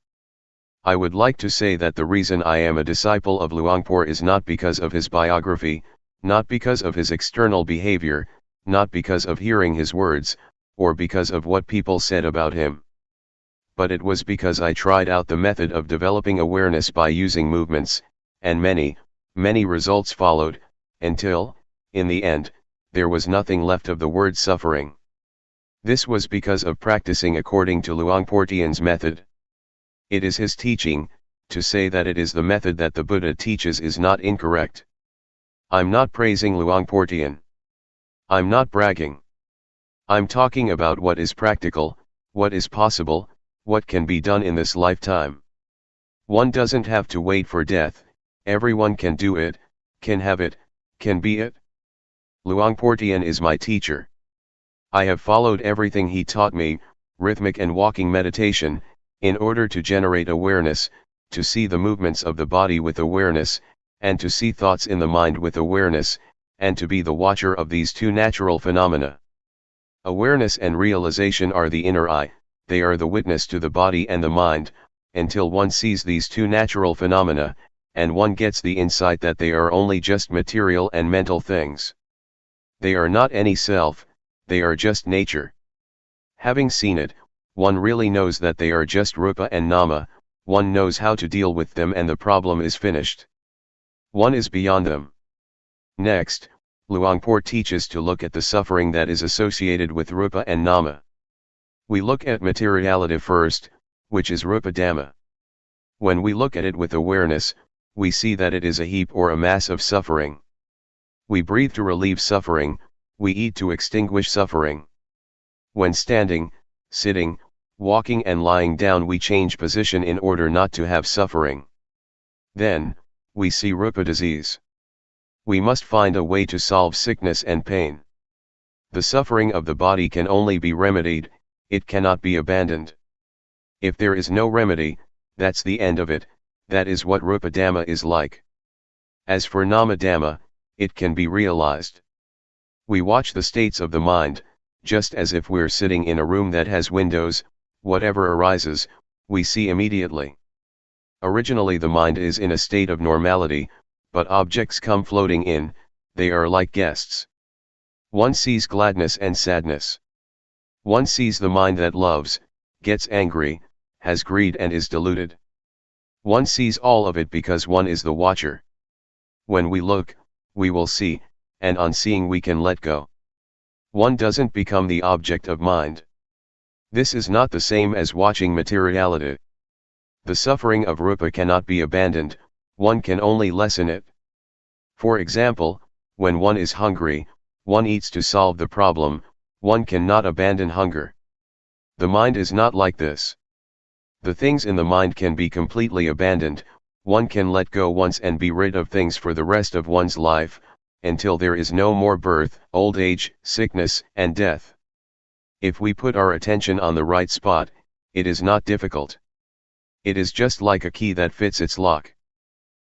I would like to say that the reason I am a disciple of Luangpor is not because of his biography, not because of his external behavior, not because of hearing his words, or because of what people said about him. but it was because I tried out the method of developing awareness by using movements, and many results followed, until, in the end, there was nothing left of the word suffering. This was because of practicing according to Luangpor Teean's method. It is his teaching. To say that it is the method that the Buddha teaches is not incorrect. I'm not praising Luangpor Teean. I'm not bragging. I'm talking about what is practical, what is possible, what can be done in this lifetime. One doesn't have to wait for death, everyone can do it, can have it, can be it. Luangpor Teean is my teacher. I have followed everything he taught me, rhythmic and walking meditation, in order to generate awareness, to see the movements of the body with awareness, and to see thoughts in the mind with awareness, and to be the watcher of these two natural phenomena. Awareness and realization are the inner eye, they are the witness to the body and the mind, until one sees these two natural phenomena, and one gets the insight that they are only just material and mental things. They are not any self, they are just nature. Having seen it, one really knows that they are just rupa and nama, one knows how to deal with them and the problem is finished. One is beyond them. Next, Luangpor teaches to look at the suffering that is associated with rupa and nama. We look at materiality first, which is rupa dhamma. When we look at it with awareness, we see that it is a heap or a mass of suffering. We breathe to relieve suffering, we eat to extinguish suffering. When standing, sitting, walking and lying down we change position in order not to have suffering. Then, we see rupa disease. We must find a way to solve sickness and pain. The suffering of the body can only be remedied, it cannot be abandoned. If there is no remedy, that's the end of it, that is what rupa dhamma is like. As for nama dhamma, it can be realized. We watch the states of the mind, just as if we're sitting in a room that has windows, whatever arises, we see immediately. Originally the mind is in a state of normality, but objects come floating in, they are like guests. One sees gladness and sadness. One sees the mind that loves, gets angry, has greed and is deluded. One sees all of it because one is the watcher. When we look, we will see, and on seeing we can let go. One doesn't become the object of mind. This is not the same as watching materiality. The suffering of rupa cannot be abandoned, one can only lessen it. For example, when one is hungry, one eats to solve the problem, one cannot abandon hunger. The mind is not like this. The things in the mind can be completely abandoned, one can let go once and be rid of things for the rest of one's life, until there is no more birth, old age, sickness, and death. If we put our attention on the right spot, it is not difficult. It is just like a key that fits its lock.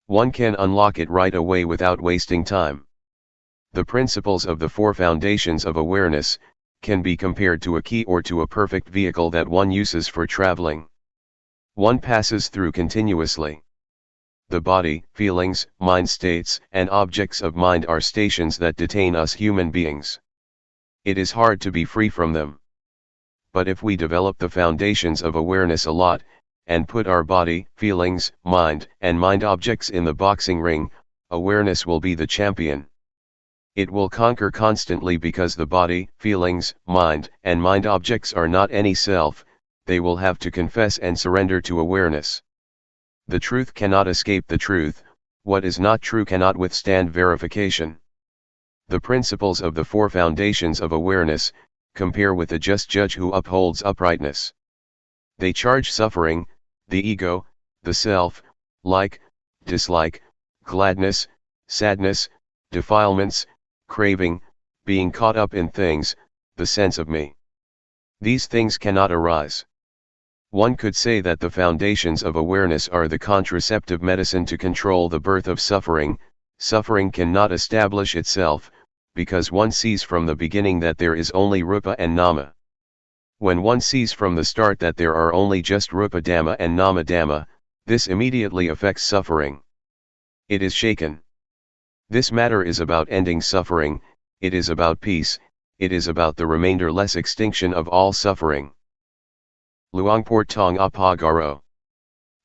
One can unlock it right away without wasting time. The principles of the four foundations of awareness can be compared to a key or to a perfect vehicle that one uses for traveling. One passes through continuously. The body, feelings, mind states, and objects of mind are stations that detain us human beings. It is hard to be free from them. But if we develop the foundations of awareness a lot, and put our body, feelings, mind, and mind objects in the boxing ring, awareness will be the champion. It will conquer constantly because the body, feelings, mind, and mind objects are not any self, they will have to confess and surrender to awareness. The truth cannot escape the truth, what is not true cannot withstand verification. The principles of the four foundations of awareness compare with a just judge who upholds uprightness. They charge suffering, the ego, the self, like, dislike, gladness, sadness, defilements, craving, being caught up in things, the sense of me. These things cannot arise. One could say that the foundations of awareness are the contraceptive medicine to control the birth of suffering. Suffering cannot establish itself, because one sees from the beginning that there is only rupa and nama. When one sees from the start that there are only just rupa dhamma and nama dhamma, this immediately affects suffering. It is shaken. This matter is about ending suffering, it is about peace, it is about the remainder-less extinction of all suffering. Luangpor Teean Apa Garo.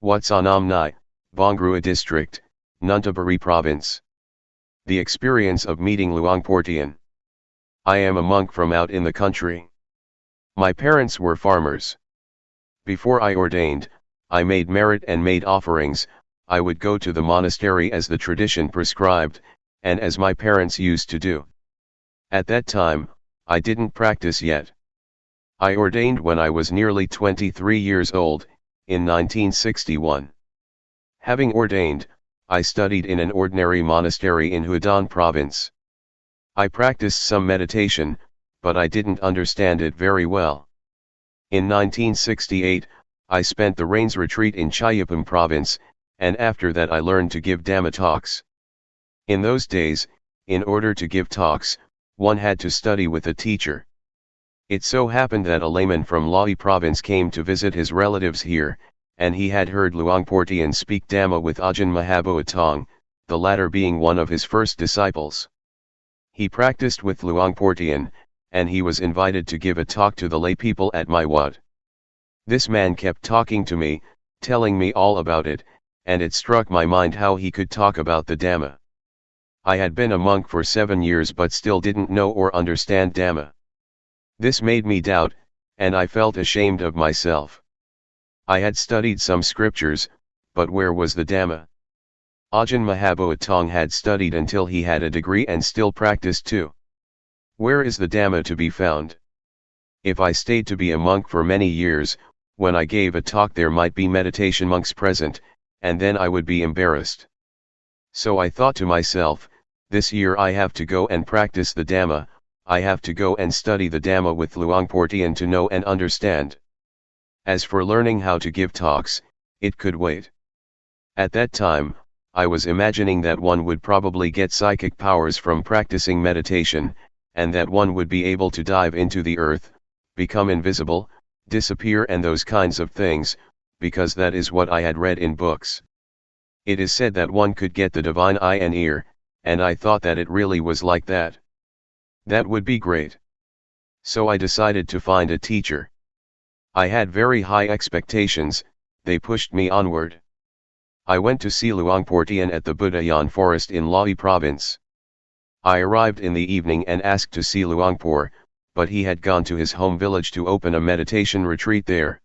Watsanam Nai, Bongrua District, Nuntaburi Province. The experience of meeting Luangpor Teean. I am a monk from out in the country. My parents were farmers. Before I ordained, I made merit and made offerings. I would go to the monastery as the tradition prescribed, and as my parents used to do. At that time, I didn't practice yet. I ordained when I was nearly 23 years old, in 1961. Having ordained, I studied in an ordinary monastery in Houdan province. I practiced some meditation, but I didn't understand it very well. In 1968, I spent the Rains retreat in Chayapam province, and after that I learned to give Dhamma talks. In those days, in order to give talks, one had to study with a teacher. It so happened that a layman from Lahi province came to visit his relatives here, and he had heard Luangpor Teean speak Dhamma with Ajahn Mahaboa Tong, the latter being one of his first disciples. He practiced with Luangpor Teean, and he was invited to give a talk to the lay people at my wat. This man kept talking to me, telling me all about it, and it struck my mind how he could talk about the Dhamma. I had been a monk for 7 years but still didn't know or understand Dhamma. This made me doubt, and I felt ashamed of myself. I had studied some scriptures, but where was the Dhamma? Ajahn Mahaboa Tong had studied until he had a degree and still practiced too. Where is the Dhamma to be found? If I stayed to be a monk for many years, when I gave a talk there might be meditation monks present, and then I would be embarrassed. So I thought to myself, this year I have to go and practice the Dhamma, I have to go and study the Dhamma with Luangpor Teean to know and understand. As for learning how to give talks, it could wait. At that time, I was imagining that one would probably get psychic powers from practicing meditation, and that one would be able to dive into the earth, become invisible, disappear and those kinds of things, because that is what I had read in books. It is said that one could get the divine eye and ear, and I thought that it really was like that. That would be great. So I decided to find a teacher. I had very high expectations, they pushed me onward. I went to see Luangpor Teean at the Budayan forest in Lahi province. I arrived in the evening and asked to see Luangpor, but he had gone to his home village to open a meditation retreat there.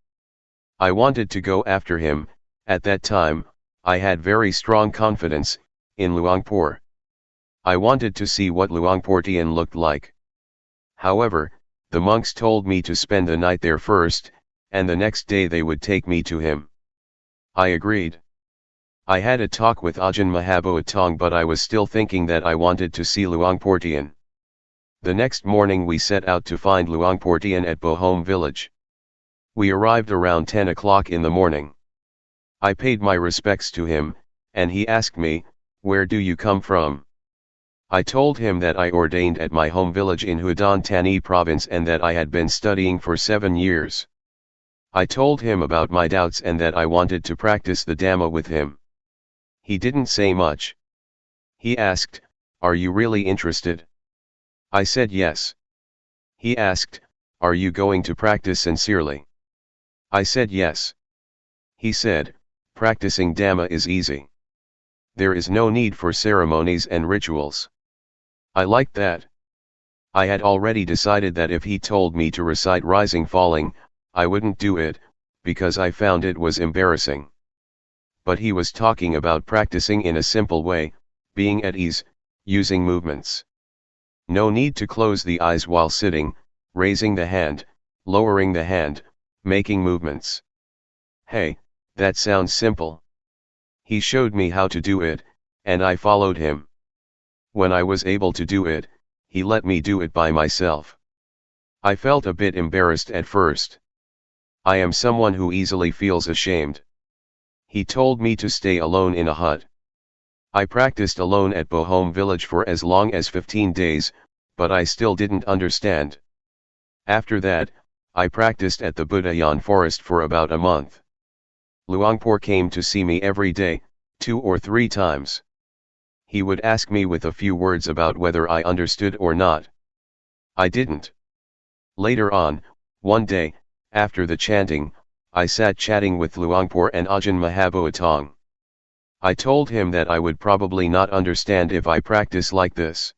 I wanted to go after him. At that time, I had very strong confidence in Luangpor. I wanted to see what Luangpor Teean looked like. However, the monks told me to spend the night there first, and the next day they would take me to him. I agreed. I had a talk with Ajahn Mahaboa Tong but I was still thinking that I wanted to see Luangpor Teean. The next morning we set out to find Luangpor Teean at Bohom village. We arrived around 10 o'clock in the morning. I paid my respects to him, and he asked me, "Where do you come from?" I told him that I ordained at my home village in Houdan Tani province and that I had been studying for 7 years. I told him about my doubts and that I wanted to practice the Dhamma with him. He didn't say much. He asked, "Are you really interested?" I said yes. He asked, "Are you going to practice sincerely?" I said yes. He said, "Practicing Dhamma is easy. There is no need for ceremonies and rituals." I liked that. I had already decided that if he told me to recite rising falling, I wouldn't do it, because I found it was embarrassing. But he was talking about practicing in a simple way, being at ease, using movements. No need to close the eyes while sitting, raising the hand, lowering the hand, making movements. Hey, that sounds simple. He showed me how to do it, and I followed him. When I was able to do it, he let me do it by myself. I felt a bit embarrassed at first. I am someone who easily feels ashamed. He told me to stay alone in a hut. I practiced alone at Bohom village for as long as 15 days, but I still didn't understand. After that, I practiced at the Budayan forest for about a month. Luangpor came to see me every day, 2 or 3 times. He would ask me with a few words about whether I understood or not. I didn't. Later on, one day, after the chanting, I sat chatting with Luangpor and Ajahn Mahaboatong. I told him that I would probably not understand if I practice like this.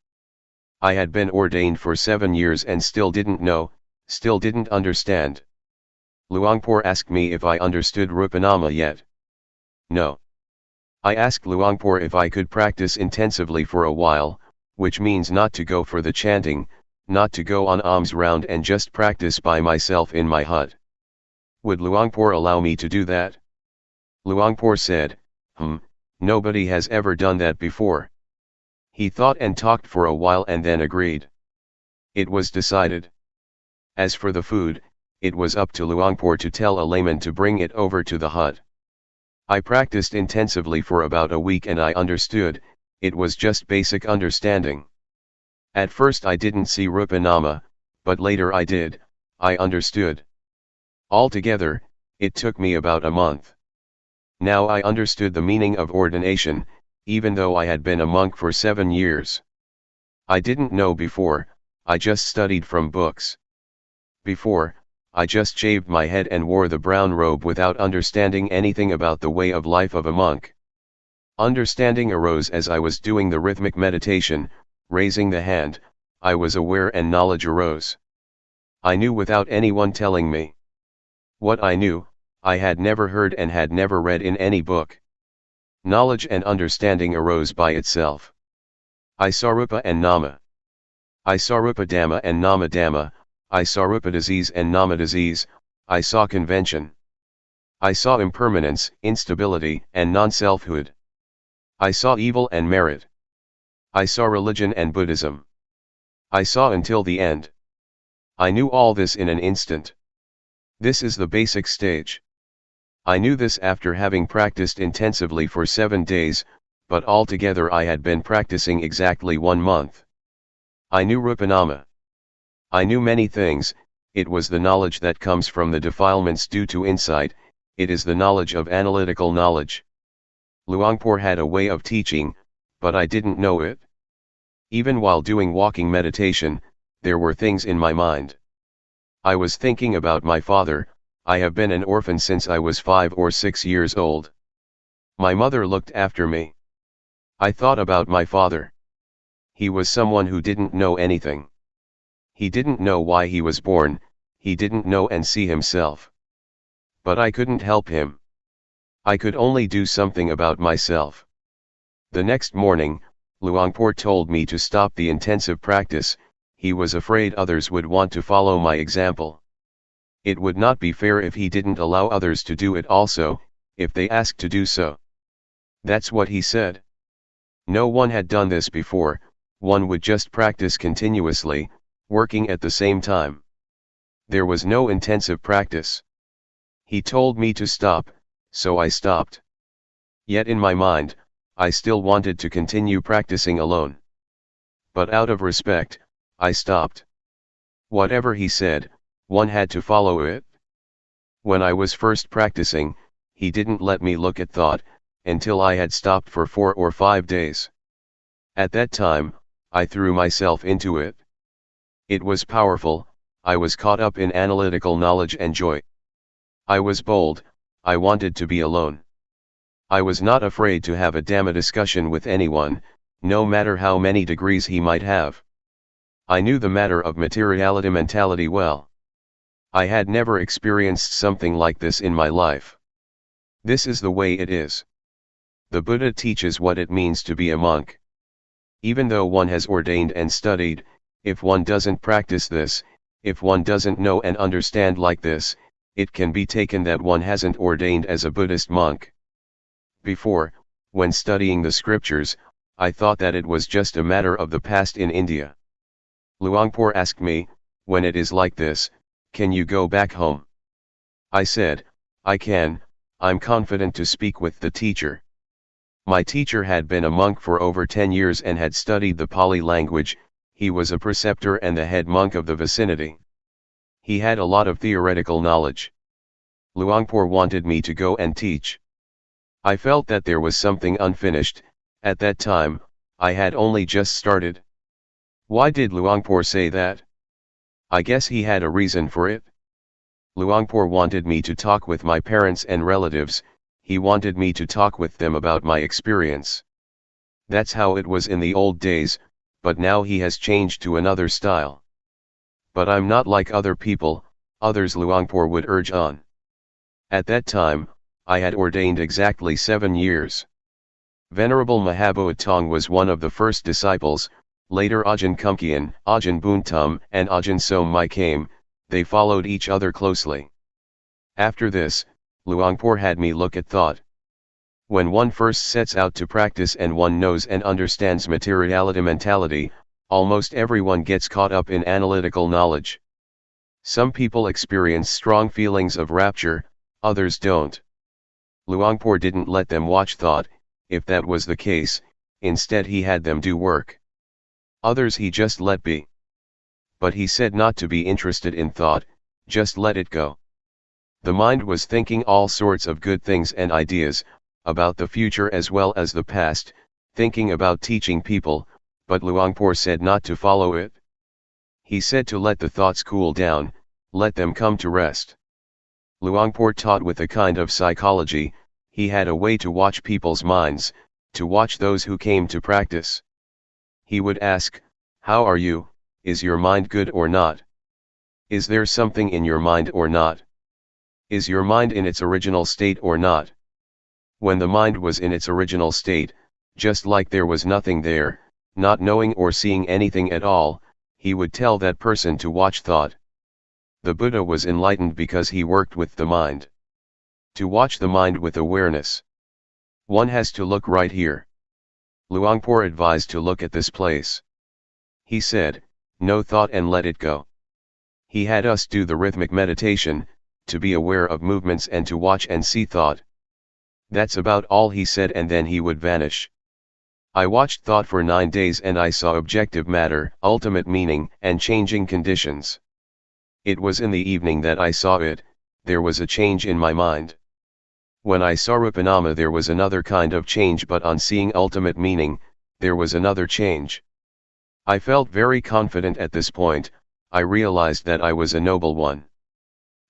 I had been ordained for 7 years and still didn't know, still didn't understand. Luangpor asked me if I understood Rupanama yet. No. I asked Luangpor if I could practice intensively for a while, which means not to go for the chanting, not to go on alms round and just practice by myself in my hut. Would Luangpor allow me to do that? Luangpor said, nobody has ever done that before. He thought and talked for a while and then agreed. It was decided. As for the food, it was up to Luangpor to tell a layman to bring it over to the hut. I practiced intensively for about a week and I understood, it was just basic understanding. At first I didn't see Rupanama, but later I did, I understood. Altogether, it took me about a month. Now I understood the meaning of ordination, even though I had been a monk for 7 years. I didn't know before, I just studied from books. Before, I just shaved my head and wore the brown robe without understanding anything about the way of life of a monk. Understanding arose as I was doing the rhythmic meditation, raising the hand, I was aware and knowledge arose. I knew without anyone telling me. What I knew, I had never heard and had never read in any book. Knowledge and understanding arose by itself. I saw Rupa and Nama. I saw Rupa Dhamma and Nama Dhamma, I saw Rupa disease and Nama disease, I saw convention. I saw impermanence, instability, and non-selfhood. I saw evil and merit. I saw religion and Buddhism. I saw until the end. I knew all this in an instant. This is the basic stage. I knew this after having practiced intensively for 7 days, but altogether I had been practicing exactly 1 month. I knew Rupanama. I knew many things, it was the knowledge that comes from the defilements due to insight, it is the knowledge of analytical knowledge. Luangpor had a way of teaching, but I didn't know it. Even while doing walking meditation, there were things in my mind. I was thinking about my father, I have been an orphan since I was 5 or 6 years old. My mother looked after me. I thought about my father. He was someone who didn't know anything. He didn't know why he was born, he didn't know and see himself. But I couldn't help him. I could only do something about myself. The next morning, Luangpor told me to stop the intensive practice, he was afraid others would want to follow my example. It would not be fair if he didn't allow others to do it also, if they asked to do so. That's what he said. No one had done this before, one would just practice continuously, working at the same time. There was no intensive practice. He told me to stop, so I stopped. Yet in my mind, I still wanted to continue practicing alone. But out of respect, I stopped. Whatever he said, one had to follow it. When I was first practicing, he didn't let me look at thought, until I had stopped for 4 or 5 days. At that time, I threw myself into it. It was powerful, I was caught up in analytical knowledge and joy. I was bold, I wanted to be alone. I was not afraid to have a Dhamma discussion with anyone, no matter how many degrees he might have. I knew the matter of materiality mentality well. I had never experienced something like this in my life. This is the way it is. The Buddha teaches what it means to be a monk. Even though one has ordained and studied, if one doesn't practice this, if one doesn't know and understand like this, it can be taken that one hasn't ordained as a Buddhist monk. Before, when studying the scriptures, I thought that it was just a matter of the past in India. Luangpor asked me, when it is like this, can you go back home? I said, I can, I'm confident to speak with the teacher. My teacher had been a monk for over 10 years and had studied the Pali language, he was a preceptor and the head monk of the vicinity. He had a lot of theoretical knowledge. Luangpor wanted me to go and teach. I felt that there was something unfinished, at that time, I had only just started. Why did Luangpor say that? I guess he had a reason for it. Luangpor wanted me to talk with my parents and relatives, he wanted me to talk with them about my experience. That's how it was in the old days, but now he has changed to another style. But I'm not like other people, others, Luangpor would urge on. At that time, I had ordained exactly 7 years. Venerable Mahaboat Tong was one of the first disciples, later Ajahn Kumkian, Ajahn Buntum and Ajahn Som Mai came, they followed each other closely. After this, Luangpor had me look at thought. When one first sets out to practice and one knows and understands materiality mentality, almost everyone gets caught up in analytical knowledge. Some people experience strong feelings of rapture, others don't. Luangpor didn't let them watch thought, if that was the case, instead he had them do work. Others he just let be. But he said not to be interested in thought, just let it go. The mind was thinking all sorts of good things and ideas, about the future as well as the past, thinking about teaching people, but Luangpor said not to follow it. He said to let the thoughts cool down, let them come to rest. Luangpor taught with a kind of psychology, he had a way to watch people's minds, to watch those who came to practice. He would ask, "How are you? Is your mind good or not? Is there something in your mind or not? Is your mind in its original state or not?" When the mind was in its original state, just like there was nothing there, not knowing or seeing anything at all, he would tell that person to watch thought. The Buddha was enlightened because he worked with the mind. To watch the mind with awareness, one has to look right here. Luangpor advised to look at this place. He said, no thought and let it go. He had us do the rhythmic meditation, to be aware of movements and to watch and see thought. That's about all he said, and then he would vanish. I watched thought for 9 days and I saw objective matter, ultimate meaning, and changing conditions. It was in the evening that I saw it, there was a change in my mind. When I saw Rupanama there was another kind of change, but on seeing ultimate meaning, there was another change. I felt very confident at this point, I realized that I was a noble one.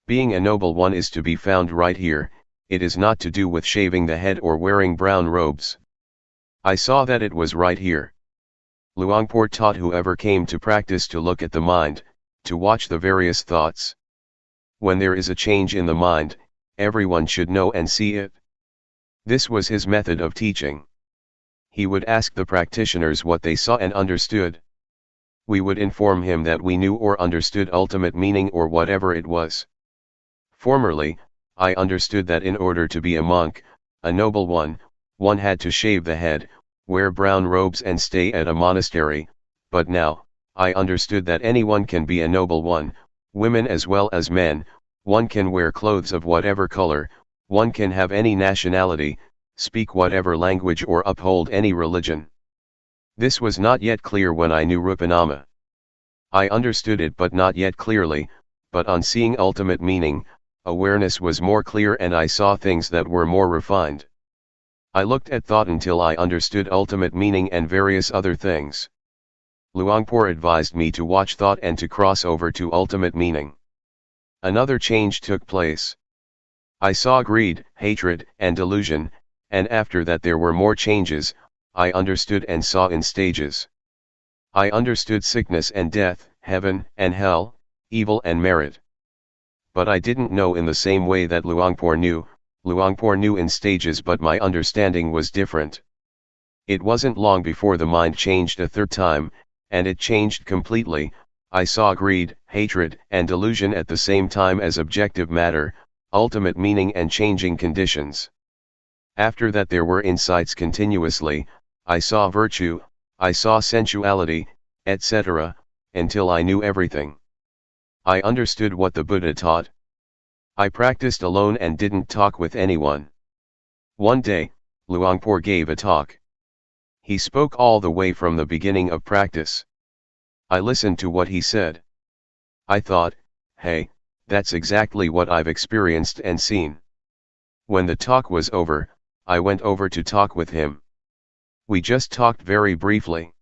Being a noble one is to be found right here, it is not to do with shaving the head or wearing brown robes. I saw that it was right here. Luangpor taught whoever came to practice to look at the mind, to watch the various thoughts. When there is a change in the mind, everyone should know and see it. This was his method of teaching. He would ask the practitioners what they saw and understood. We would inform him that we knew or understood ultimate meaning or whatever it was. Formerly, I understood that in order to be a monk, a noble one had to shave the head, wear brown robes and stay at a monastery, but now, I understood that anyone can be a noble one, women as well as men, one can wear clothes of whatever color, one can have any nationality, speak whatever language or uphold any religion. This was not yet clear when I knew Rupanama. I understood it but not yet clearly, but on seeing ultimate meaning, awareness was more clear and I saw things that were more refined. I looked at thought until I understood ultimate meaning and various other things. Luangpor advised me to watch thought and to cross over to ultimate meaning. Another change took place. I saw greed, hatred, and delusion, and after that there were more changes, I understood and saw in stages. I understood sickness and death, heaven and hell, evil and merit. But I didn't know in the same way that Luangpor knew. Luangpor knew in stages, but my understanding was different. It wasn't long before the mind changed a third time, and it changed completely. I saw greed, hatred, and delusion at the same time as objective matter, ultimate meaning and changing conditions. After that there were insights continuously, I saw virtue, I saw sensuality, etc., until I knew everything. I understood what the Buddha taught. I practiced alone and didn't talk with anyone. One day, Luangpor gave a talk. He spoke all the way from the beginning of practice. I listened to what he said. I thought, hey, that's exactly what I've experienced and seen. When the talk was over, I went over to talk with him. We just talked very briefly.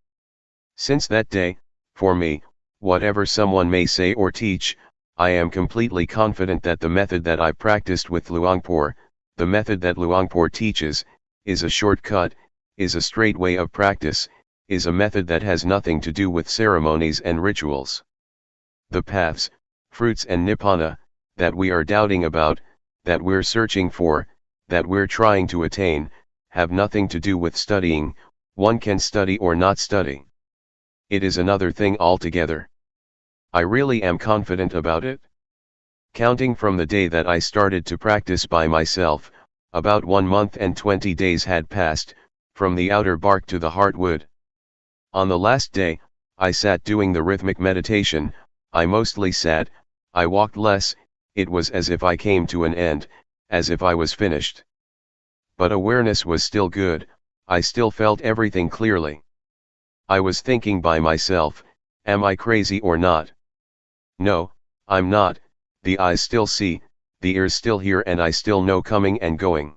Since that day, for me, whatever someone may say or teach, I am completely confident that the method that I practiced with Luangpor, the method that Luangpor teaches, is a shortcut, is a straight way of practice, is a method that has nothing to do with ceremonies and rituals. The paths, fruits and nibbana, that we are doubting about, that we're searching for, that we're trying to attain, have nothing to do with studying. One can study or not study. It is another thing altogether. I really am confident about it. Counting from the day that I started to practice by myself, about 1 month and 20 days had passed, from the outer bark to the heartwood. On the last day, I sat doing the rhythmic meditation. I mostly sat, I walked less. It was as if I came to an end, as if I was finished. But awareness was still good, I still felt everything clearly. I was thinking by myself, am I crazy or not? No, I'm not. The eyes still see, the ears still hear, and I still know coming and going.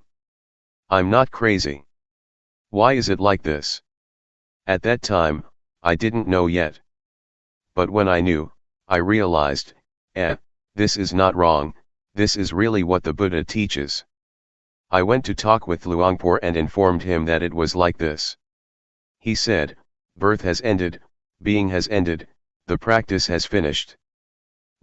I'm not crazy. Why is it like this? At that time, I didn't know yet. But when I knew, I realized, this is not wrong, this is really what the Buddha teaches. I went to talk with Luangpor and informed him that it was like this. He said, birth has ended, being has ended, the practice has finished.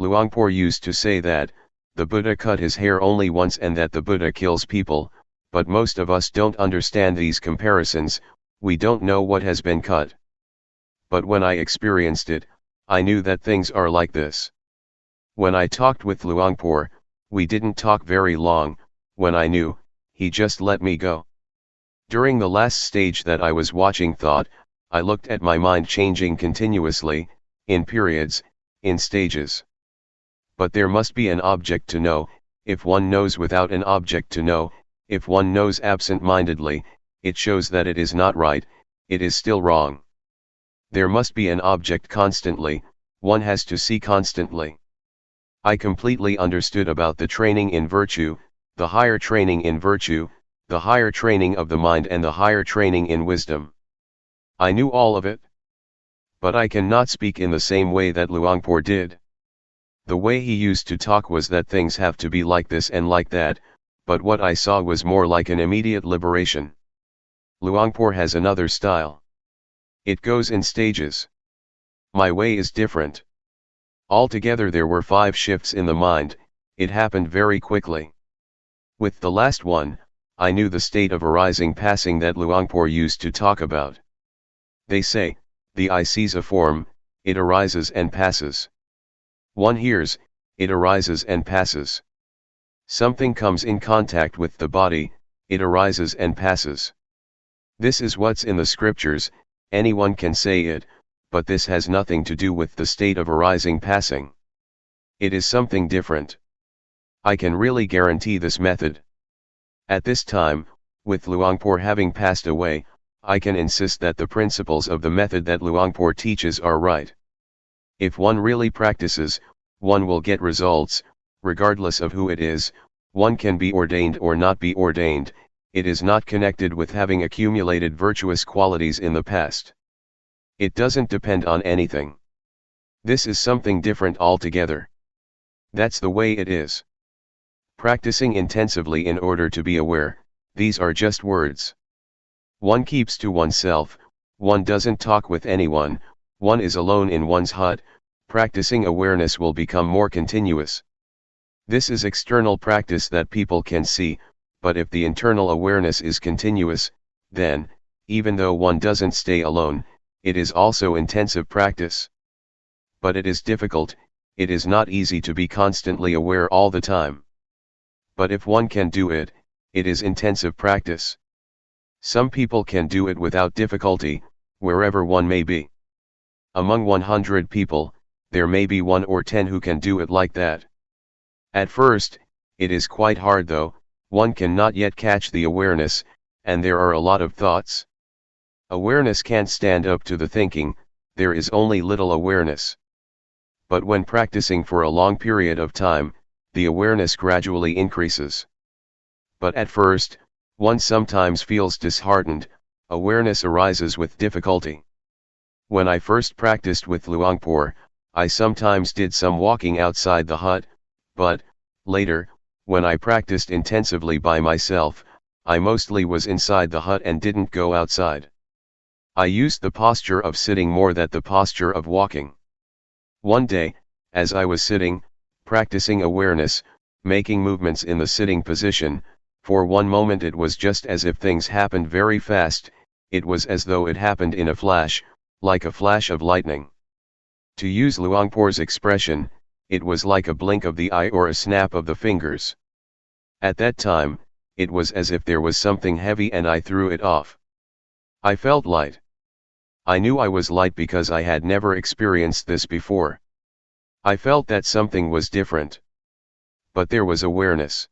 Luangpor used to say that, the Buddha cut his hair only once and that the Buddha kills people, but most of us don't understand these comparisons, we don't know what has been cut. But when I experienced it, I knew that things are like this. When I talked with Luangpor, we didn't talk very long. When I knew, he just let me go. During the last stage that I was watching thought, I looked at my mind changing continuously, in periods, in stages. But there must be an object to know. If one knows without an object to know, if one knows absent-mindedly, it shows that it is not right, it is still wrong. There must be an object constantly, one has to see constantly. I completely understood about the training in virtue, the higher training in virtue, the higher training of the mind and the higher training in wisdom. I knew all of it. But I cannot speak in the same way that Luangpor did. The way he used to talk was that things have to be like this and like that, but what I saw was more like an immediate liberation. Luangpor has another style. It goes in stages. My way is different. Altogether there were 5 shifts in the mind, it happened very quickly. With the last one, I knew the state of arising passing that Luangpor used to talk about. They say, the eye sees a form, it arises and passes. One hears, it arises and passes. Something comes in contact with the body, it arises and passes. This is what's in the scriptures, anyone can say it, but this has nothing to do with the state of arising passing. It is something different. I can really guarantee this method. At this time, with Luangpor having passed away, I can insist that the principles of the method that Luangpor teaches are right. If one really practices, one will get results, regardless of who it is. One can be ordained or not be ordained, it is not connected with having accumulated virtuous qualities in the past. It doesn't depend on anything. This is something different altogether. That's the way it is. Practicing intensively in order to be aware, these are just words. One keeps to oneself, one doesn't talk with anyone, one is alone in one's hut, practicing awareness will become more continuous. This is external practice that people can see, but if the internal awareness is continuous, then, even though one doesn't stay alone, it is also intensive practice. But it is difficult, it is not easy to be constantly aware all the time. But if one can do it, it is intensive practice. Some people can do it without difficulty, wherever one may be. Among 100 people, there may be 1 or 10 who can do it like that. At first, it is quite hard though, one cannot yet catch the awareness, and there are a lot of thoughts. Awareness can't stand up to the thinking, there is only little awareness. But when practicing for a long period of time, the awareness gradually increases. But at first, one sometimes feels disheartened, awareness arises with difficulty. When I first practiced with Luangpor, I sometimes did some walking outside the hut, but, later, when I practiced intensively by myself, I mostly was inside the hut and didn't go outside. I used the posture of sitting more than the posture of walking. One day, as I was sitting, practicing awareness, making movements in the sitting position, for one moment it was just as if things happened very fast. It was as though it happened in a flash, like a flash of lightning. To use Luangpor's expression, it was like a blink of the eye or a snap of the fingers. At that time, it was as if there was something heavy and I threw it off. I felt light. I knew I was light because I had never experienced this before. I felt that something was different. But there was awareness.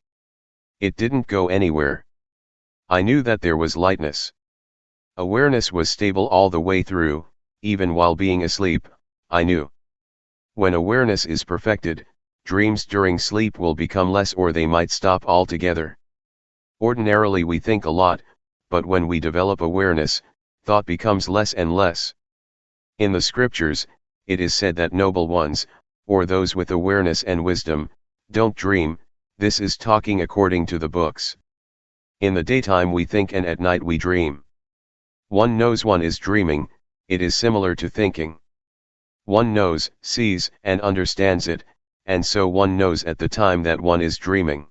It didn't go anywhere. I knew that there was lightness. Awareness was stable all the way through, even while being asleep, I knew. When awareness is perfected, dreams during sleep will become less or they might stop altogether. Ordinarily we think a lot, but when we develop awareness, thought becomes less and less. In the scriptures, it is said that noble ones, or those with awareness and wisdom, don't dream. This is talking according to the books. In the daytime we think and at night we dream. One knows one is dreaming, it is similar to thinking. One knows, sees, and understands it, and so one knows at the time that one is dreaming.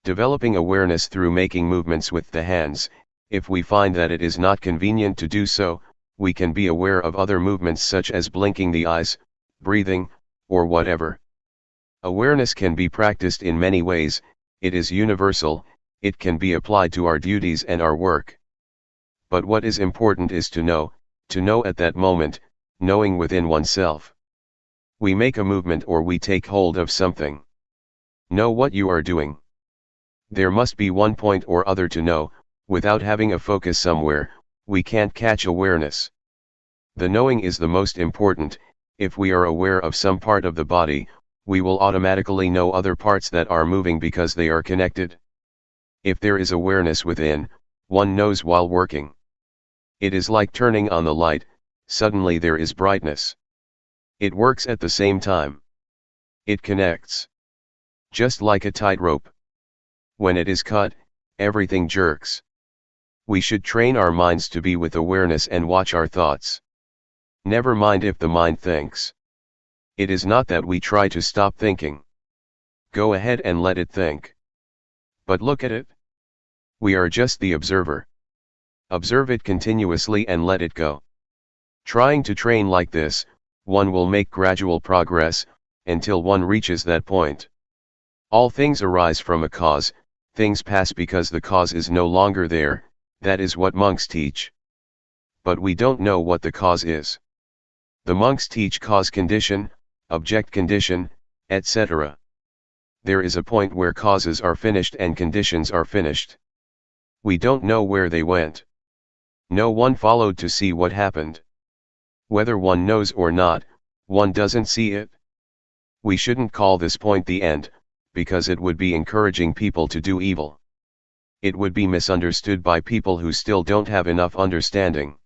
Developing awareness through making movements with the hands, if we find that it is not convenient to do so, we can be aware of other movements such as blinking the eyes, breathing, or whatever. Awareness can be practiced in many ways, it is universal, it can be applied to our duties and our work. But what is important is to know at that moment, knowing within oneself. We make a movement or we take hold of something. Know what you are doing. There must be one point or other to know. Without having a focus somewhere, we can't catch awareness. The knowing is the most important. If we are aware of some part of the body, we will automatically know other parts that are moving because they are connected. If there is awareness within, one knows while working. It is like turning on the light, suddenly there is brightness. It works at the same time. It connects. Just like a tightrope. When it is cut, everything jerks. We should train our minds to be with awareness and watch our thoughts. Never mind if the mind thinks. It is not that we try to stop thinking. Go ahead and let it think. But look at it. We are just the observer. Observe it continuously and let it go. Trying to train like this, one will make gradual progress, until one reaches that point. All things arise from a cause, things pass because the cause is no longer there, that is what monks teach. But we don't know what the cause is. The monks teach cause condition, object condition, etc. There is a point where causes are finished and conditions are finished. We don't know where they went. No one followed to see what happened. Whether one knows or not, one doesn't see it. We shouldn't call this point the end, because it would be encouraging people to do evil. It would be misunderstood by people who still don't have enough understanding.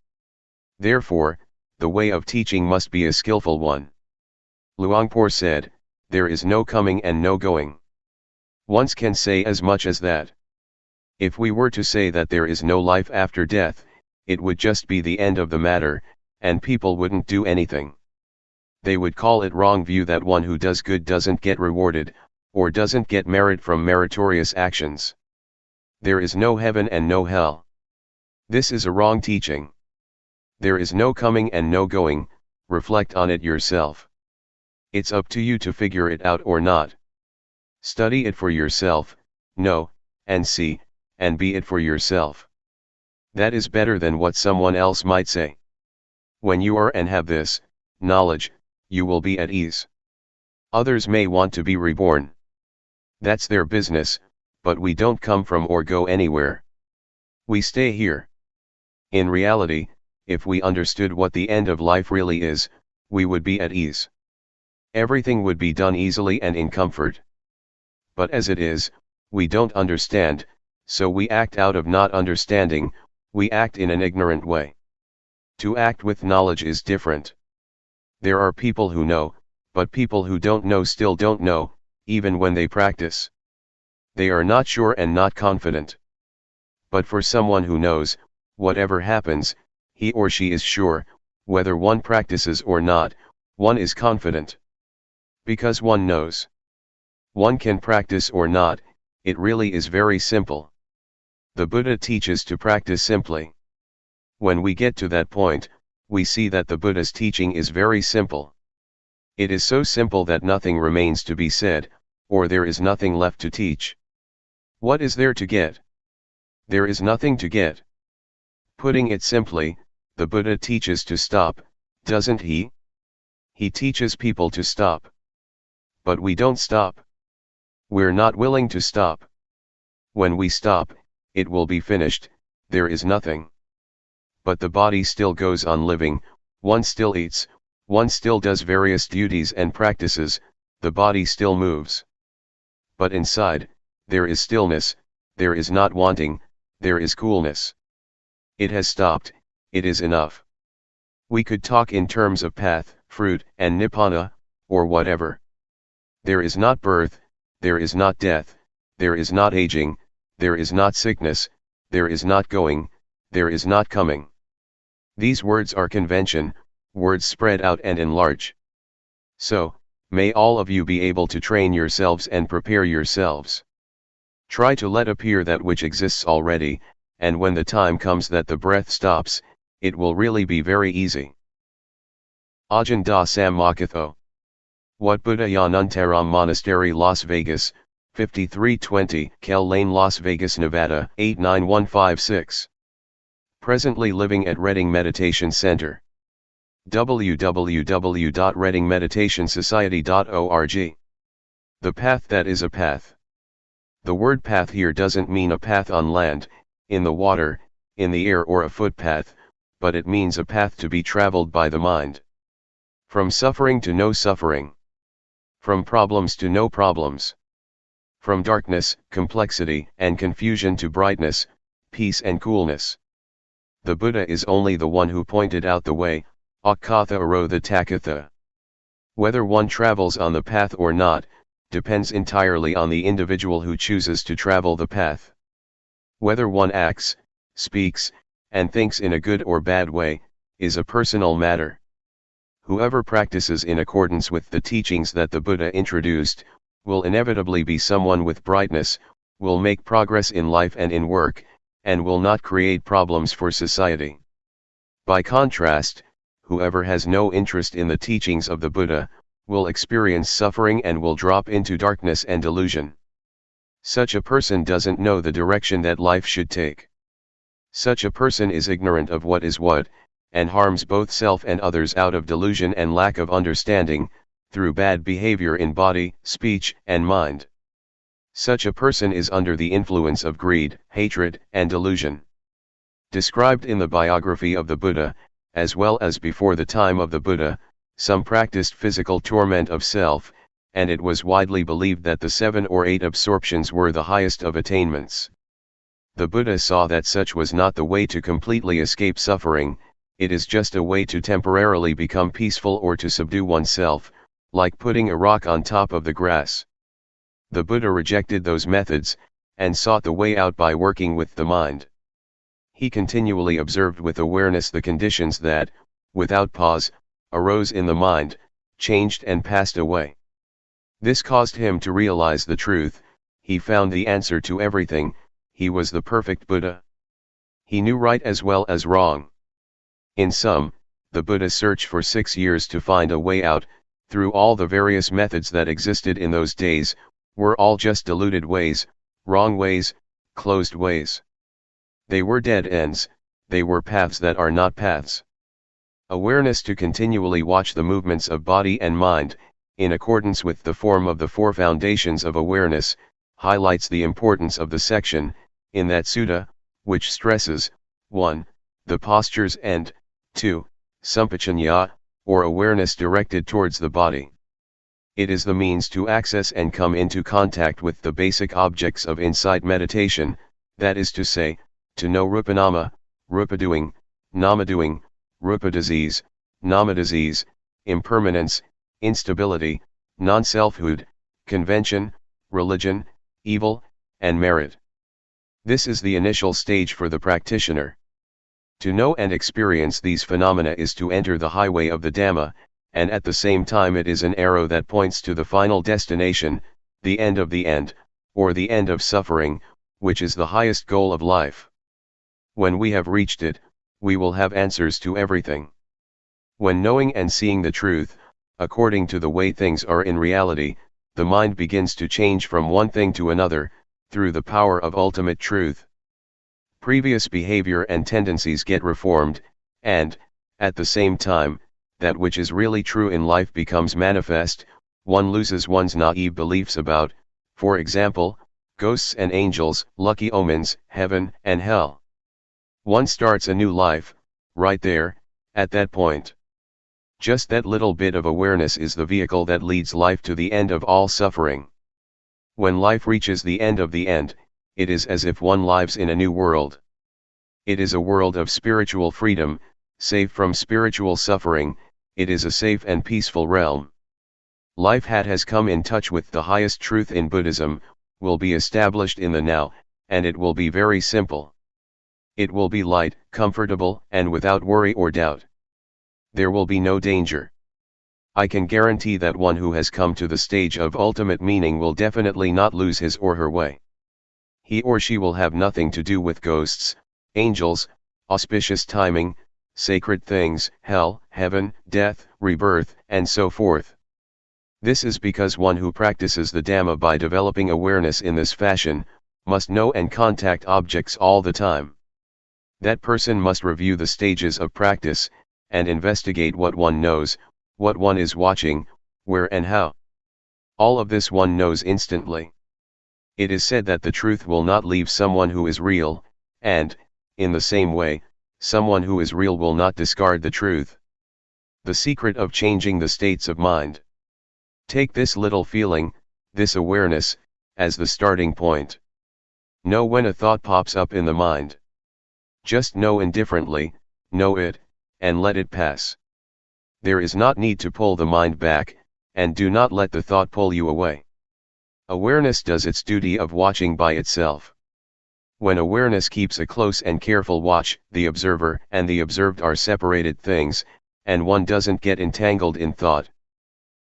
Therefore, the way of teaching must be a skillful one. Luangpor said, "There is no coming and no going." One can say as much as that. If we were to say that there is no life after death, it would just be the end of the matter, and people wouldn't do anything. They would call it wrong view that one who does good doesn't get rewarded, or doesn't get merit from meritorious actions. There is no heaven and no hell. This is a wrong teaching. There is no coming and no going, reflect on it yourself. It's up to you to figure it out or not. Study it for yourself, know, and see, and be it for yourself. That is better than what someone else might say. When you are and have this knowledge, you will be at ease. Others may want to be reborn. That's their business, but we don't come from or go anywhere. We stay here. In reality, if we understood what the end of life really is, we would be at ease. Everything would be done easily and in comfort. But as it is, we don't understand, so we act out of not understanding, we act in an ignorant way. To act with knowledge is different. There are people who know, But people who don't know still don't know, even when they practice. They are not sure and not confident. But for someone who knows, whatever happens, he or she is sure, whether one practices or not, one is confident. Because one knows. One can practice or not, it really is very simple. The Buddha teaches to practice simply. When we get to that point, we see that the Buddha's teaching is very simple. It is so simple that nothing remains to be said, or there is nothing left to teach. What is there to get? There is nothing to get. Putting it simply, the Buddha teaches to stop, doesn't he? He teaches people to stop. But we don't stop. We're not willing to stop. When we stop, it will be finished, there is nothing. But the body still goes on living, one still eats, one still does various duties and practices, the body still moves. But inside, there is stillness, there is not wanting, there is coolness. It has stopped, it is enough. We could talk in terms of path, fruit, and nibbana, or whatever. There is not birth, there is not death, there is not aging, there is not sickness, there is not going, there is not coming. These words are convention, words spread out and enlarge. So, may all of you be able to train yourselves and prepare yourselves. Try to let appear that which exists already, and when the time comes that the breath stops, it will really be very easy. Ajahn Da Sammakatho. Wat Buddha Yanuntaram Monastery, Las Vegas, 5320 Kell Lane, Las Vegas, Nevada, 89156. Presently living at Redding Meditation Center. www.reddingmeditationsociety.org. The path that is a path. The word path here doesn't mean a path on land, in the water, in the air, or a footpath, but it means a path to be traveled by the mind. From suffering to no suffering. From problems to no problems. From darkness, complexity, and confusion to brightness, peace and coolness. The Buddha is only the one who pointed out the way, Akatha Aro the Takatha. Whether one travels on the path or not, depends entirely on the individual who chooses to travel the path. Whether one acts, speaks, and thinks in a good or bad way, is a personal matter. Whoever practices in accordance with the teachings that the Buddha introduced, will inevitably be someone with brightness, will make progress in life and in work, and will not create problems for society. By contrast, whoever has no interest in the teachings of the Buddha, will experience suffering and will drop into darkness and delusion. Such a person doesn't know the direction that life should take. Such a person is ignorant of what is what, and harms both self and others out of delusion and lack of understanding, through bad behavior in body, speech, and mind. Such a person is under the influence of greed, hatred, and delusion. Described in the biography of the Buddha, as well as before the time of the Buddha, some practiced physical torment of self, and it was widely believed that the 7 or 8 absorptions were the highest of attainments. The Buddha saw that such was not the way to completely escape suffering, it is just a way to temporarily become peaceful or to subdue oneself, like putting a rock on top of the grass. The Buddha rejected those methods, and sought the way out by working with the mind. He continually observed with awareness the conditions that, without pause, arose in the mind, changed and passed away. This caused him to realize the truth, he found the answer to everything, he was the perfect Buddha. He knew right as well as wrong. In sum, the Buddha searched for 6 years to find a way out, through all the various methods that existed in those days, were all just deluded ways, wrong ways, closed ways. They were dead ends, they were paths that are not paths. Awareness to continually watch the movements of body and mind, in accordance with the form of the 4 foundations of awareness, highlights the importance of the section, in that sutta, which stresses, 1. The postures and, 2. Sampajanya, or awareness directed towards the body. It is the means to access and come into contact with the basic objects of insight meditation, that is to say, to know rupanama, rupa doing, nama doing, rupa disease, nama disease, impermanence, instability, non-selfhood, convention, religion, evil, and merit. This is the initial stage for the practitioner. To know and experience these phenomena is to enter the highway of the Dhamma, and at the same time it is an arrow that points to the final destination, the end of the end, or the end of suffering, which is the highest goal of life. When we have reached it, we will have answers to everything. When knowing and seeing the truth, according to the way things are in reality, the mind begins to change from one thing to another, through the power of ultimate truth. Previous behavior and tendencies get reformed, and, at the same time, that which is really true in life becomes manifest. One loses one's naive beliefs about, for example, ghosts and angels, lucky omens, heaven and hell. One starts a new life, right there, at that point. Just that little bit of awareness is the vehicle that leads life to the end of all suffering. When life reaches the end of the end, it is as if one lives in a new world. It is a world of spiritual freedom, safe from spiritual suffering. It is a safe and peaceful realm. Life has come in touch with the highest truth in Buddhism, will be established in the now, and it will be very simple. It will be light, comfortable, and without worry or doubt. There will be no danger. I can guarantee that one who has come to the stage of ultimate meaning will definitely not lose his or her way. He or she will have nothing to do with ghosts, angels, auspicious timing, sacred things, hell, heaven, death, rebirth, and so forth. This is because one who practices the Dhamma by developing awareness in this fashion, must know and contact objects all the time. That person must review the stages of practice, and investigate what one knows, what one is watching, where and how. All of this one knows instantly. It is said that the truth will not leave someone who is real, and, in the same way, someone who is real will not discard the truth. The secret of changing the states of mind. Take this little feeling, this awareness, as the starting point. Know when a thought pops up in the mind. Just know indifferently, know it, and let it pass. There is not need to pull the mind back, and do not let the thought pull you away. Awareness does its duty of watching by itself. When awareness keeps a close and careful watch, the observer and the observed are separated things, and one doesn't get entangled in thought.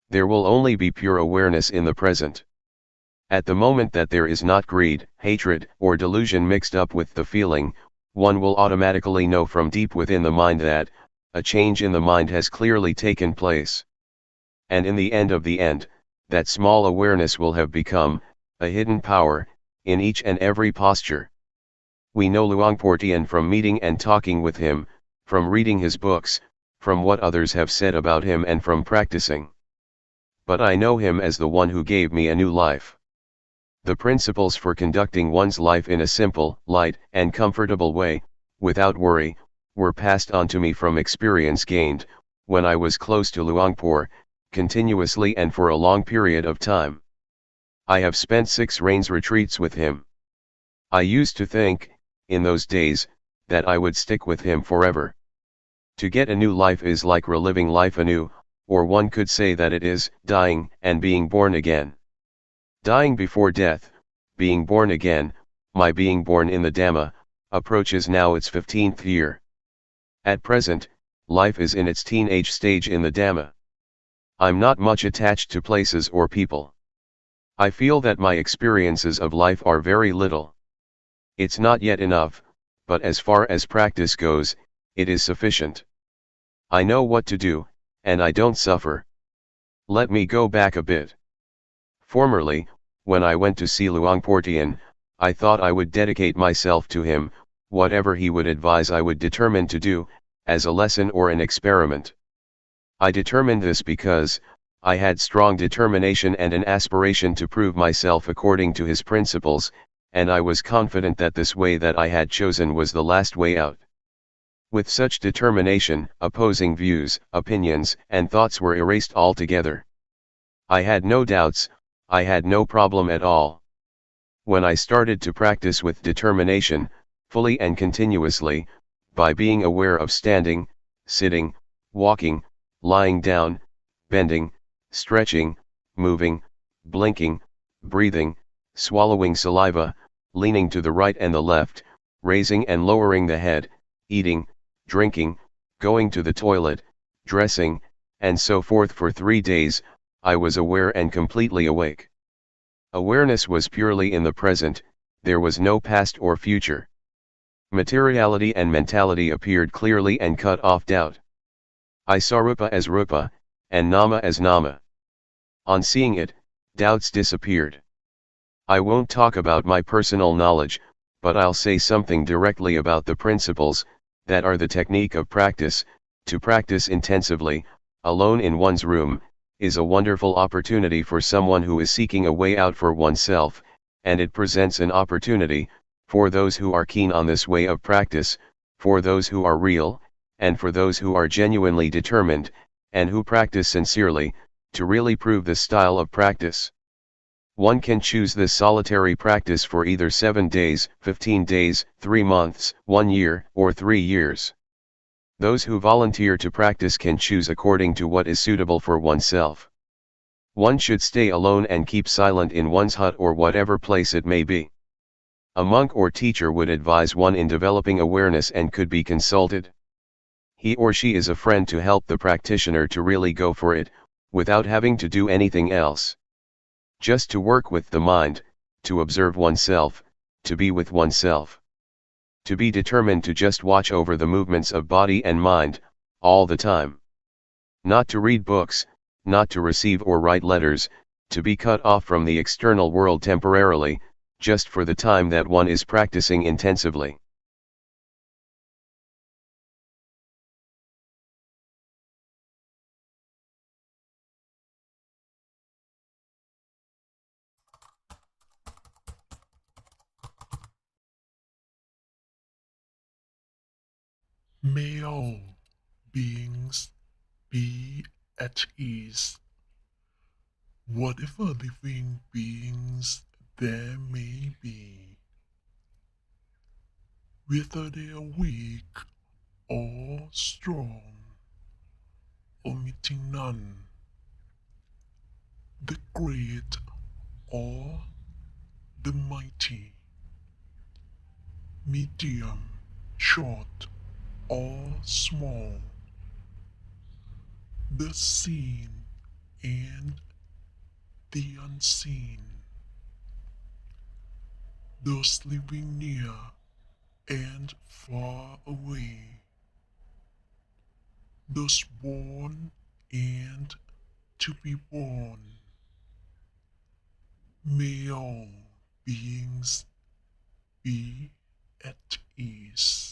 There will only be pure awareness in the present. At the moment that there is not greed, hatred, or delusion mixed up with the feeling, one will automatically know from deep within the mind that, a change in the mind has clearly taken place. And in the end of the end, that small awareness will have become, a hidden power, in each and every posture. We know Luangpor Teean from meeting and talking with him, from reading his books, from what others have said about him and from practicing. But I know him as the one who gave me a new life. The principles for conducting one's life in a simple, light, and comfortable way, without worry, were passed on to me from experience gained, when I was close to Luangpor, continuously and for a long period of time. I have spent 6 rains retreats with him. I used to think, in those days, that I would stick with him forever. To get a new life is like reliving life anew, or one could say that it is dying and being born again. Dying before death, being born again, my being born in the Dhamma, approaches now its 15th year. At present, life is in its teenage stage in the Dhamma. I'm not much attached to places or people. I feel that my experiences of life are very little. It's not yet enough, but as far as practice goes, it is sufficient. I know what to do, and I don't suffer. Let me go back a bit. Formerly, when I went to see Luangpor Teean, I thought I would dedicate myself to him, whatever he would advise I would determine to do, as a lesson or an experiment. I determined this because, I had strong determination and an aspiration to prove myself according to his principles, and I was confident that this way that I had chosen was the last way out. With such determination, opposing views, opinions, and thoughts were erased altogether. I had no doubts, I had no problem at all. When I started to practice with determination, fully and continuously, by being aware of standing, sitting, walking, lying down, bending, stretching, moving, blinking, breathing, swallowing saliva, leaning to the right and the left, raising and lowering the head, eating, drinking, going to the toilet, dressing, and so forth for 3 days. I was aware and completely awake. Awareness was purely in the present, there was no past or future. Materiality and mentality appeared clearly and cut off doubt. I saw Rupa as Rupa, and Nama as Nama. On seeing it, doubts disappeared. I won't talk about my personal knowledge, but I'll say something directly about the principles, that are the technique of practice. To practice intensively, alone in one's room, is a wonderful opportunity for someone who is seeking a way out for oneself, and it presents an opportunity, for those who are keen on this way of practice, for those who are real, and for those who are genuinely determined, and who practice sincerely, to really prove the style of practice. One can choose this solitary practice for either 7 days, 15 days, 3 months, 1 year, or 3 years. Those who volunteer to practice can choose according to what is suitable for oneself. One should stay alone and keep silent in one's hut or whatever place it may be. A monk or teacher would advise one in developing awareness and could be consulted. He or she is a friend to help the practitioner to really go for it, without having to do anything else. Just to work with the mind, to observe oneself, to be with oneself. To be determined to just watch over the movements of body and mind, all the time. Not to read books, not to receive or write letters, to be cut off from the external world temporarily, just for the time that one is practicing intensively. May all beings be at ease. Whatever living beings there may be, whether they are weak or strong, omitting none, the great or the mighty, medium, short or small, the seen and the unseen, those living near and far away, those born and to be born. May all beings be at ease.